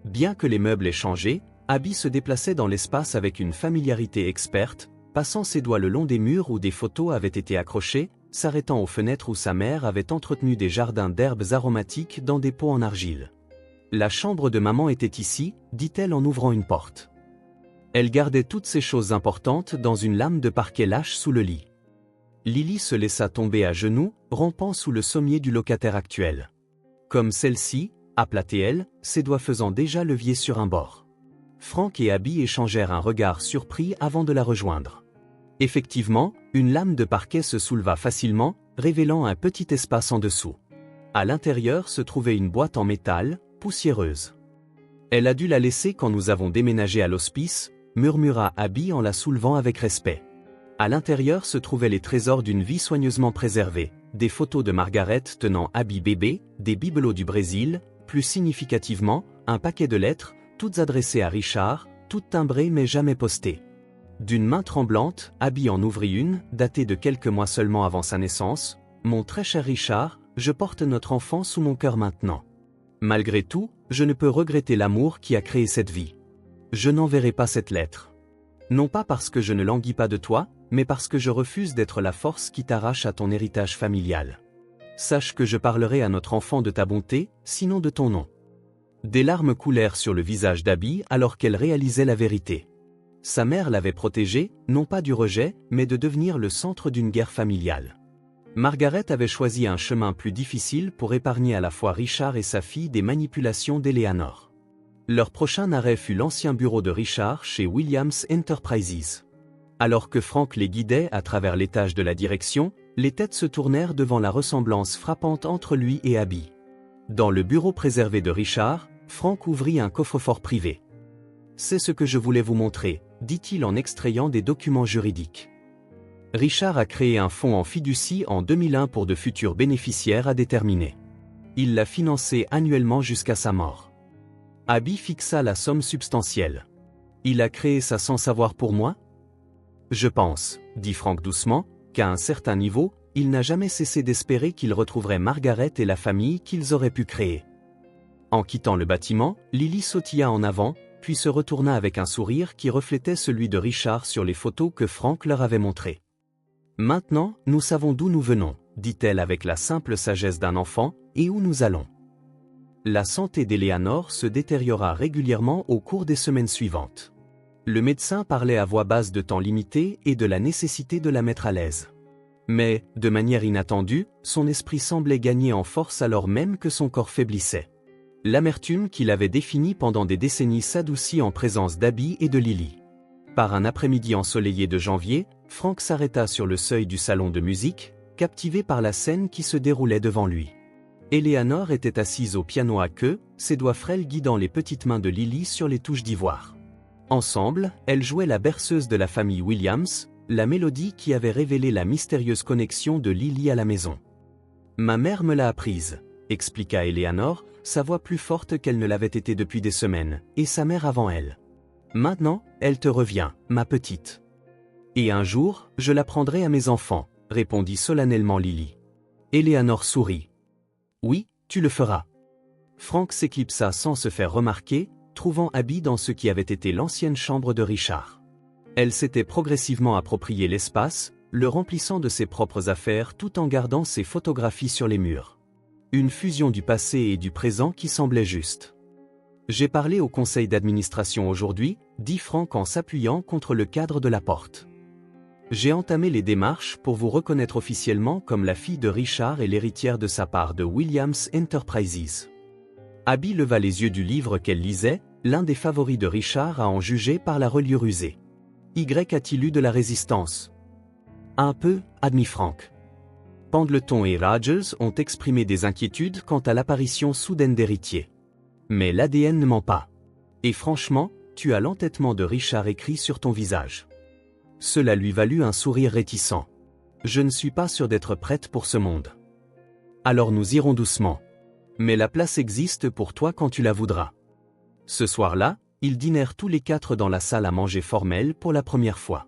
Bien que les meubles aient changé, Abby se déplaçait dans l'espace avec une familiarité experte, passant ses doigts le long des murs où des photos avaient été accrochées, s'arrêtant aux fenêtres où sa mère avait entretenu des jardins d'herbes aromatiques dans des pots en argile. « La chambre de maman était ici », dit-elle en ouvrant une porte. Elle gardait toutes ces choses importantes dans une lame de parquet lâche sous le lit. Lily se laissa tomber à genoux, rampant sous le sommier du locataire actuel. Comme celle-ci, aplatait-elle, ses doigts faisant déjà levier sur un bord. Franck et Abby échangèrent un regard surpris avant de la rejoindre. Effectivement, une lame de parquet se souleva facilement, révélant un petit espace en dessous. À l'intérieur se trouvait une boîte en métal, poussiéreuse. « Elle a dû la laisser quand nous avons déménagé à l'hospice », murmura Abby en la soulevant avec respect. À l'intérieur se trouvaient les trésors d'une vie soigneusement préservée, des photos de Margaret tenant Abby bébé, des bibelots du Brésil, plus significativement, un paquet de lettres, toutes adressées à Richard, toutes timbrées mais jamais postées. D'une main tremblante, Abby en ouvrit une, datée de quelques mois seulement avant sa naissance. « Mon très cher Richard, je porte notre enfant sous mon cœur maintenant. Malgré tout, je ne peux regretter l'amour qui a créé cette vie. Je n'enverrai pas cette lettre. Non pas parce que je ne languis pas de toi, mais parce que je refuse d'être la force qui t'arrache à ton héritage familial. Sache que je parlerai à notre enfant de ta bonté, sinon de ton nom. » Des larmes coulèrent sur le visage d'Abby alors qu'elle réalisait la vérité. Sa mère l'avait protégée, non pas du rejet, mais de devenir le centre d'une guerre familiale. Margaret avait choisi un chemin plus difficile pour épargner à la fois Richard et sa fille des manipulations d'Eleanor. Leur prochain arrêt fut l'ancien bureau de Richard chez Williams Enterprises. Alors que Frank les guidait à travers l'étage de la direction, les têtes se tournèrent devant la ressemblance frappante entre lui et Abby. Dans le bureau préservé de Richard, Frank ouvrit un coffre-fort privé. « C'est ce que je voulais vous montrer », dit-il en extrayant des documents juridiques. Richard a créé un fonds en fiducie en 2001 pour de futurs bénéficiaires à déterminer. Il l'a financé annuellement jusqu'à sa mort. Abby fixa la somme substantielle. « Il a créé ça sans savoir pour moi ? » « Je pense, » dit Frank doucement, « qu'à un certain niveau, il n'a jamais cessé d'espérer qu'il retrouverait Margaret et la famille qu'ils auraient pu créer. » En quittant le bâtiment, Lily sautilla en avant, puis se retourna avec un sourire qui reflétait celui de Richard sur les photos que Frank leur avait montrées. « Maintenant, nous savons d'où nous venons, » dit-elle avec la simple sagesse d'un enfant, « et où nous allons. » La santé d'Eleanor se détériora régulièrement au cours des semaines suivantes. Le médecin parlait à voix basse de temps limité et de la nécessité de la mettre à l'aise. Mais, de manière inattendue, son esprit semblait gagner en force alors même que son corps faiblissait. L'amertume qu'il avait définie pendant des décennies s'adoucit en présence d'Abby et de Lily. Par un après-midi ensoleillé de janvier, Frank s'arrêta sur le seuil du salon de musique, captivé par la scène qui se déroulait devant lui. Eleanor était assise au piano à queue, ses doigts frêles guidant les petites mains de Lily sur les touches d'ivoire. Ensemble, elles jouaient la berceuse de la famille Williams, la mélodie qui avait révélé la mystérieuse connexion de Lily à la maison. « Ma mère me l'a apprise », expliqua Eleanor, sa voix plus forte qu'elle ne l'avait été depuis des semaines, et sa mère avant elle. « Maintenant, elle te revient, ma petite. »« Et un jour, je l'apprendrai à mes enfants », répondit solennellement Lily. Eleanor sourit. « Oui, tu le feras. » Frank s'éclipsa sans se faire remarquer, trouvant Abby dans ce qui avait été l'ancienne chambre de Richard. Elle s'était progressivement approprié l'espace, le remplissant de ses propres affaires tout en gardant ses photographies sur les murs. Une fusion du passé et du présent qui semblait juste. « J'ai parlé au conseil d'administration aujourd'hui, » dit Frank en s'appuyant contre le cadre de la porte. « J'ai entamé les démarches pour vous reconnaître officiellement comme la fille de Richard et l'héritière de sa part de Williams Enterprises. » Abby leva les yeux du livre qu'elle lisait, l'un des favoris de Richard à en juger par la reliure usée. « Y a-t-il eu de la résistance ? » « Un peu, » admit Frank. Pendleton et Rogers ont exprimé des inquiétudes quant à l'apparition soudaine d'héritiers. Mais l'ADN ne ment pas. Et franchement, tu as l'entêtement de Richard écrit sur ton visage. Cela lui valut un sourire réticent. « Je ne suis pas sûr d'être prête pour ce monde. »« Alors nous irons doucement. Mais la place existe pour toi quand tu la voudras. » Ce soir-là, ils dînèrent tous les quatre dans la salle à manger formelle pour la première fois.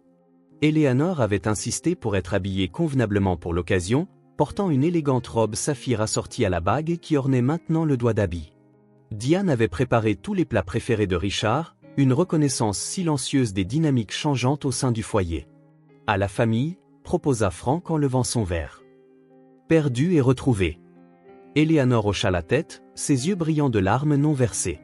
Eleanor avait insisté pour être habillée convenablement pour l'occasion, portant une élégante robe saphir assortie à la bague qui ornait maintenant le doigt d'Abby. Diane avait préparé tous les plats préférés de Richard, une reconnaissance silencieuse des dynamiques changeantes au sein du foyer. « À la famille », proposa Frank en levant son verre. « Perdu et retrouvé. » Eleanor hocha la tête, ses yeux brillants de larmes non versées.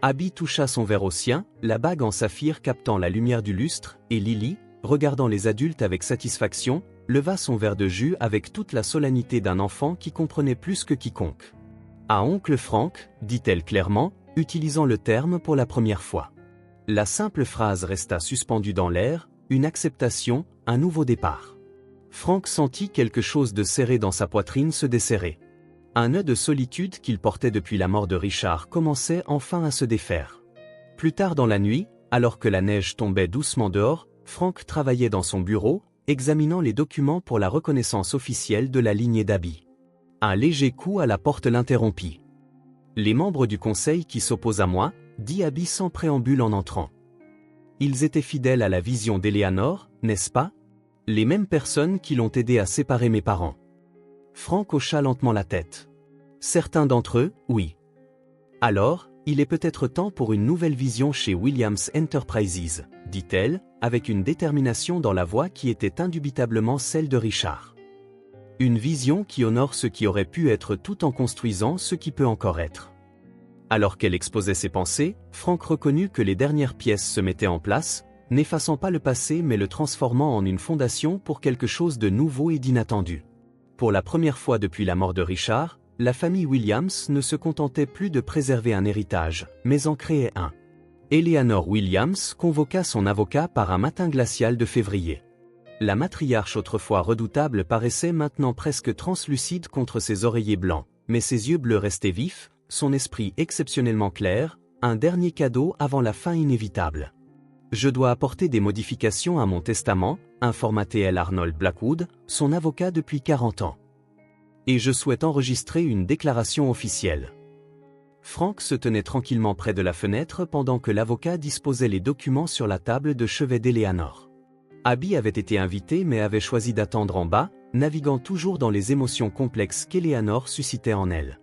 Abby toucha son verre au sien, la bague en saphir captant la lumière du lustre, et Lily, regardant les adultes avec satisfaction, leva son verre de jus avec toute la solennité d'un enfant qui comprenait plus que quiconque. « À oncle Frank », dit-elle clairement, utilisant le terme pour la première fois. La simple phrase resta suspendue dans l'air, une acceptation, un nouveau départ. Frank sentit quelque chose de serré dans sa poitrine se desserrer. Un nœud de solitude qu'il portait depuis la mort de Richard commençait enfin à se défaire. Plus tard dans la nuit, alors que la neige tombait doucement dehors, Frank travaillait dans son bureau, examinant les documents pour la reconnaissance officielle de la lignée d'Abby. Un léger coup à la porte l'interrompit. « Les membres du conseil qui s'opposent à moi, » dit Abby sans préambule en entrant. Ils étaient fidèles à la vision d'Eleanor, n'est-ce pas? Les mêmes personnes qui l'ont aidé à séparer mes parents. Frank hocha lentement la tête. Certains d'entre eux, oui. Alors, il est peut-être temps pour une nouvelle vision chez Williams Enterprises, dit-elle, avec une détermination dans la voix qui était indubitablement celle de Richard. Une vision qui honore ce qui aurait pu être tout en construisant ce qui peut encore être. Alors qu'elle exposait ses pensées, Frank reconnut que les dernières pièces se mettaient en place, n'effaçant pas le passé mais le transformant en une fondation pour quelque chose de nouveau et d'inattendu. Pour la première fois depuis la mort de Richard, la famille Williams ne se contentait plus de préserver un héritage, mais en créait un. Eleanor Williams convoqua son avocat par un matin glacial de février. La matriarche autrefois redoutable paraissait maintenant presque translucide contre ses oreillers blancs, mais ses yeux bleus restaient vifs, son esprit exceptionnellement clair, un dernier cadeau avant la fin inévitable. Je dois apporter des modifications à mon testament, informa T.L. Arnold Blackwood, son avocat depuis 40 ans. Et je souhaite enregistrer une déclaration officielle. Frank se tenait tranquillement près de la fenêtre pendant que l'avocat disposait les documents sur la table de chevet d'Eleanor. Abby avait été invitée mais avait choisi d'attendre en bas, naviguant toujours dans les émotions complexes qu'Eleanor suscitait en elle.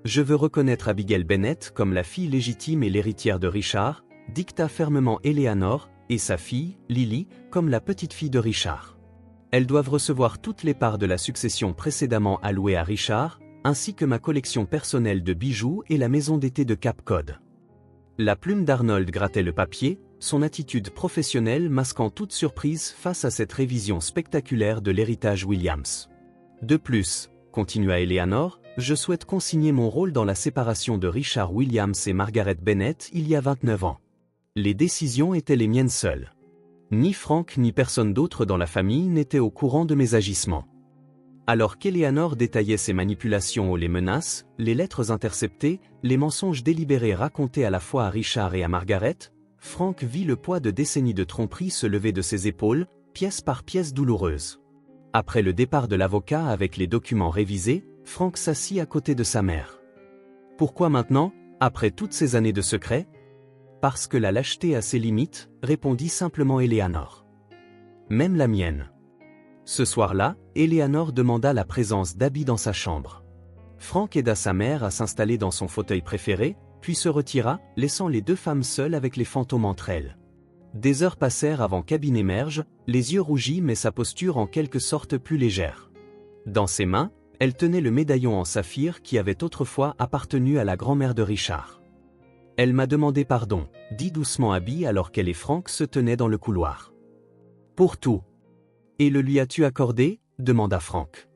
Je veux reconnaître Abigail Bennett comme la fille légitime et l'héritière de Richard, dicta fermement Eleanor, et sa fille, Lily, comme la petite-fille de Richard. Elles doivent recevoir toutes les parts de la succession précédemment allouée à Richard, ainsi que ma collection personnelle de bijoux et la maison d'été de Cape Cod. La plume d'Arnold grattait le papier, son attitude professionnelle masquant toute surprise face à cette révision spectaculaire de l'héritage Williams. De plus, continua Eleanor, je souhaite consigner mon rôle dans la séparation de Richard Williams et Margaret Bennett il y a 29 ans. Les décisions étaient les miennes seules. Ni Frank ni personne d'autre dans la famille n'était au courant de mes agissements. Alors qu'Eleanor détaillait ses manipulations ou les menaces, les lettres interceptées, les mensonges délibérés racontés à la fois à Richard et à Margaret, Frank vit le poids de décennies de tromperie se lever de ses épaules, pièce par pièce douloureuse. Après le départ de l'avocat avec les documents révisés, Frank s'assit à côté de sa mère. Pourquoi maintenant, après toutes ces années de secret? Parce que la lâcheté a ses limites, répondit simplement Eleanor. Même la mienne. Ce soir-là, Eleanor demanda la présence d'Abby dans sa chambre. Frank aida sa mère à s'installer dans son fauteuil préféré, puis se retira, laissant les deux femmes seules avec les fantômes entre elles. Des heures passèrent avant qu'Abby n'émerge, les yeux rougis mais sa posture en quelque sorte plus légère. Dans ses mains, elle tenait le médaillon en saphir qui avait autrefois appartenu à la grand-mère de Richard. Elle m'a demandé pardon, dit doucement Abby alors qu'elle et Frank se tenaient dans le couloir. Pour tout. Et le lui as-tu accordé? Demanda Frank.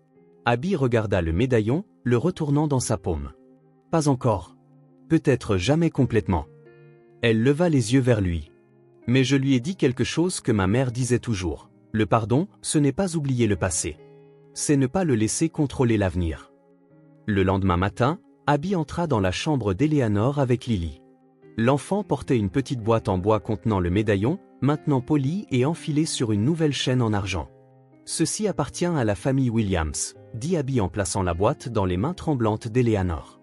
Abby regarda le médaillon, le retournant dans sa paume. Pas encore. Peut-être jamais complètement. Elle leva les yeux vers lui. Mais je lui ai dit quelque chose que ma mère disait toujours. Le pardon, ce n'est pas oublier le passé. C'est ne pas le laisser contrôler l'avenir. Le lendemain matin, Abby entra dans la chambre d'Eleanor avec Lily. L'enfant portait une petite boîte en bois contenant le médaillon, maintenant poli et enfilé sur une nouvelle chaîne en argent. Ceci appartient à la famille Williams, dit Abby en plaçant la boîte dans les mains tremblantes d'Eleanor.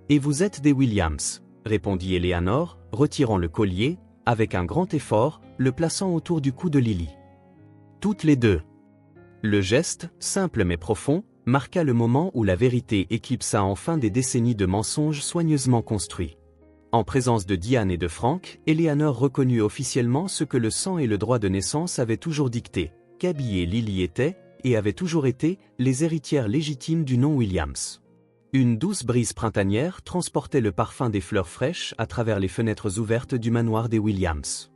Et vous êtes des Williams, répondit Eleanor, retirant le collier, avec un grand effort, le plaçant autour du cou de Lily. Toutes les deux. Le geste, simple mais profond, marqua le moment où la vérité éclipsa enfin des décennies de mensonges soigneusement construits. En présence de Diane et de Frank, Eleanor reconnut officiellement ce que le sang et le droit de naissance avaient toujours dicté, qu'Abby et Lily étaient, et avaient toujours été, les héritières légitimes du nom Williams. Une douce brise printanière transportait le parfum des fleurs fraîches à travers les fenêtres ouvertes du manoir des Williams.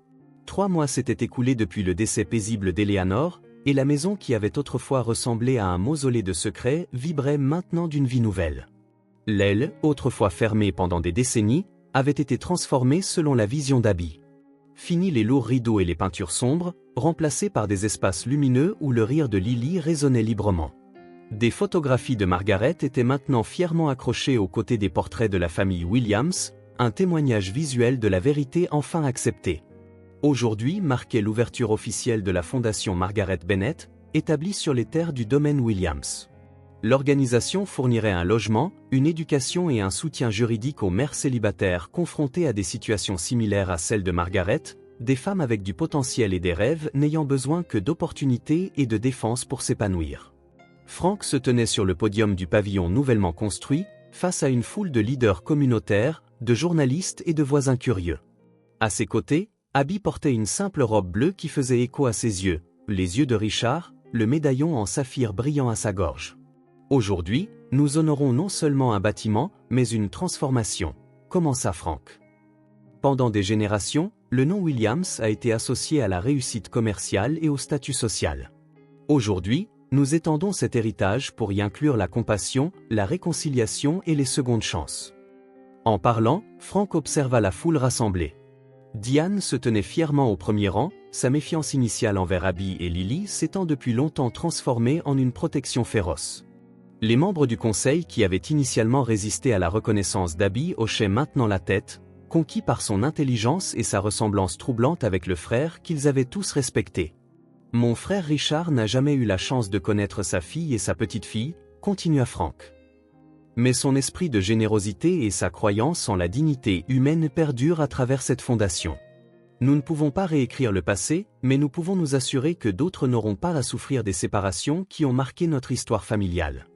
3 mois s'étaient écoulés depuis le décès paisible d'Eleanor, et la maison qui avait autrefois ressemblé à un mausolée de secrets vibrait maintenant d'une vie nouvelle. L'aile, autrefois fermée pendant des décennies, avait été transformée selon la vision d'Abby. Fini les lourds rideaux et les peintures sombres, remplacés par des espaces lumineux où le rire de Lily résonnait librement. Des photographies de Margaret étaient maintenant fièrement accrochées aux côtés des portraits de la famille Williams, un témoignage visuel de la vérité enfin acceptée. Aujourd'hui marquait l'ouverture officielle de la fondation Margaret Bennett, établie sur les terres du domaine Williams. L'organisation fournirait un logement, une éducation et un soutien juridique aux mères célibataires confrontées à des situations similaires à celles de Margaret, des femmes avec du potentiel et des rêves n'ayant besoin que d'opportunités et de défense pour s'épanouir. Frank se tenait sur le podium du pavillon nouvellement construit, face à une foule de leaders communautaires, de journalistes et de voisins curieux. À ses côtés, Abby portait une simple robe bleue qui faisait écho à ses yeux, les yeux de Richard, le médaillon en saphir brillant à sa gorge. Aujourd'hui, nous honorons non seulement un bâtiment, mais une transformation, commença Frank. Pendant des générations, le nom Williams a été associé à la réussite commerciale et au statut social. Aujourd'hui, nous étendons cet héritage pour y inclure la compassion, la réconciliation et les secondes chances. En parlant, Frank observa la foule rassemblée. Diane se tenait fièrement au premier rang, sa méfiance initiale envers Abby et Lily s'étant depuis longtemps transformée en une protection féroce. Les membres du conseil qui avaient initialement résisté à la reconnaissance d'Abby hochaient maintenant la tête, conquis par son intelligence et sa ressemblance troublante avec le frère qu'ils avaient tous respecté. « Mon frère Richard n'a jamais eu la chance de connaître sa fille et sa petite-fille », continua Frank. Mais son esprit de générosité et sa croyance en la dignité humaine perdurent à travers cette fondation. Nous ne pouvons pas réécrire le passé, mais nous pouvons nous assurer que d'autres n'auront pas à souffrir des séparations qui ont marqué notre histoire familiale.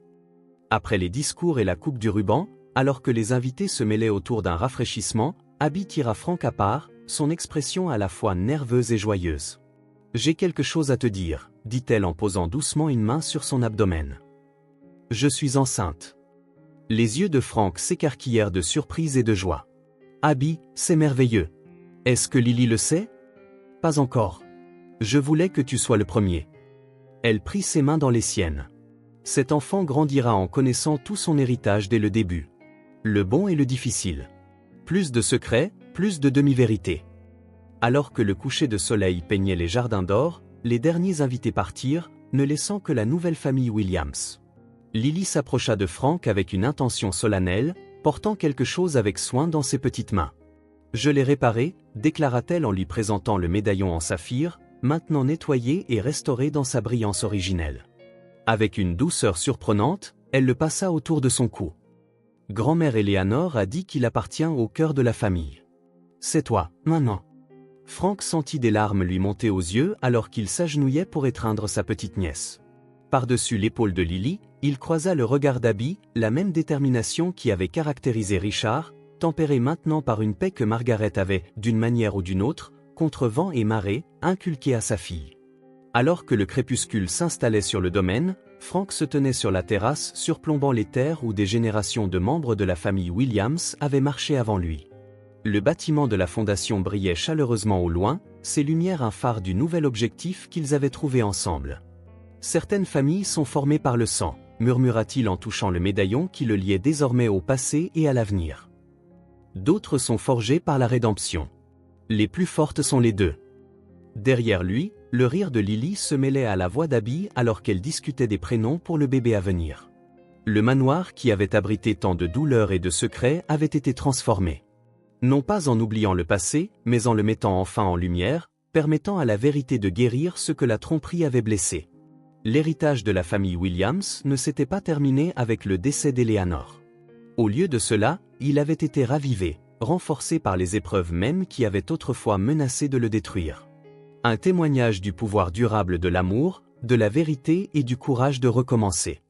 Après les discours et la coupe du ruban, alors que les invités se mêlaient autour d'un rafraîchissement, Abby tira Frank à part, son expression à la fois nerveuse et joyeuse. « J'ai quelque chose à te dire, » dit-elle en posant doucement une main sur son abdomen. « Je suis enceinte. » Les yeux de Frank s'écarquillèrent de surprise et de joie. « Abby, c'est merveilleux. Est-ce que Lily le sait ? » ?»« Pas encore. Je voulais que tu sois le premier. » Elle prit ses mains dans les siennes. Cet enfant grandira en connaissant tout son héritage dès le début. Le bon et le difficile. Plus de secrets, plus de demi-vérités. Alors que le coucher de soleil peignait les jardins d'or, les derniers invités partirent, ne laissant que la nouvelle famille Williams. Lily s'approcha de Frank avec une intention solennelle, portant quelque chose avec soin dans ses petites mains. « Je l'ai réparé », déclara-t-elle en lui présentant le médaillon en saphir, maintenant nettoyé et restauré dans sa brillance originelle. Avec une douceur surprenante, elle le passa autour de son cou. Grand-mère Eleanor a dit qu'il appartient au cœur de la famille. « C'est toi, maintenant. » Frank sentit des larmes lui monter aux yeux alors qu'il s'agenouillait pour étreindre sa petite nièce. Par-dessus l'épaule de Lily, il croisa le regard d'Abby, la même détermination qui avait caractérisé Richard, tempérée maintenant par une paix que Margaret avait, d'une manière ou d'une autre, contre vent et marée, inculquée à sa fille. Alors que le crépuscule s'installait sur le domaine, Frank se tenait sur la terrasse surplombant les terres où des générations de membres de la famille Williams avaient marché avant lui. Le bâtiment de la fondation brillait chaleureusement au loin, ses lumières un phare du nouvel objectif qu'ils avaient trouvé ensemble. « Certaines familles sont formées par le sang », murmura-t-il en touchant le médaillon qui le liait désormais au passé et à l'avenir. « D'autres sont forgées par la rédemption. Les plus fortes sont les deux. » Derrière lui, le rire de Lily se mêlait à la voix d'Abby alors qu'elle discutait des prénoms pour le bébé à venir. Le manoir qui avait abrité tant de douleurs et de secrets avait été transformé. Non pas en oubliant le passé, mais en le mettant enfin en lumière, permettant à la vérité de guérir ce que la tromperie avait blessé. L'héritage de la famille Williams ne s'était pas terminé avec le décès d'Eleanor. Au lieu de cela, il avait été ravivé, renforcé par les épreuves mêmes qui avaient autrefois menacé de le détruire. Un témoignage du pouvoir durable de l'amour, de la vérité et du courage de recommencer.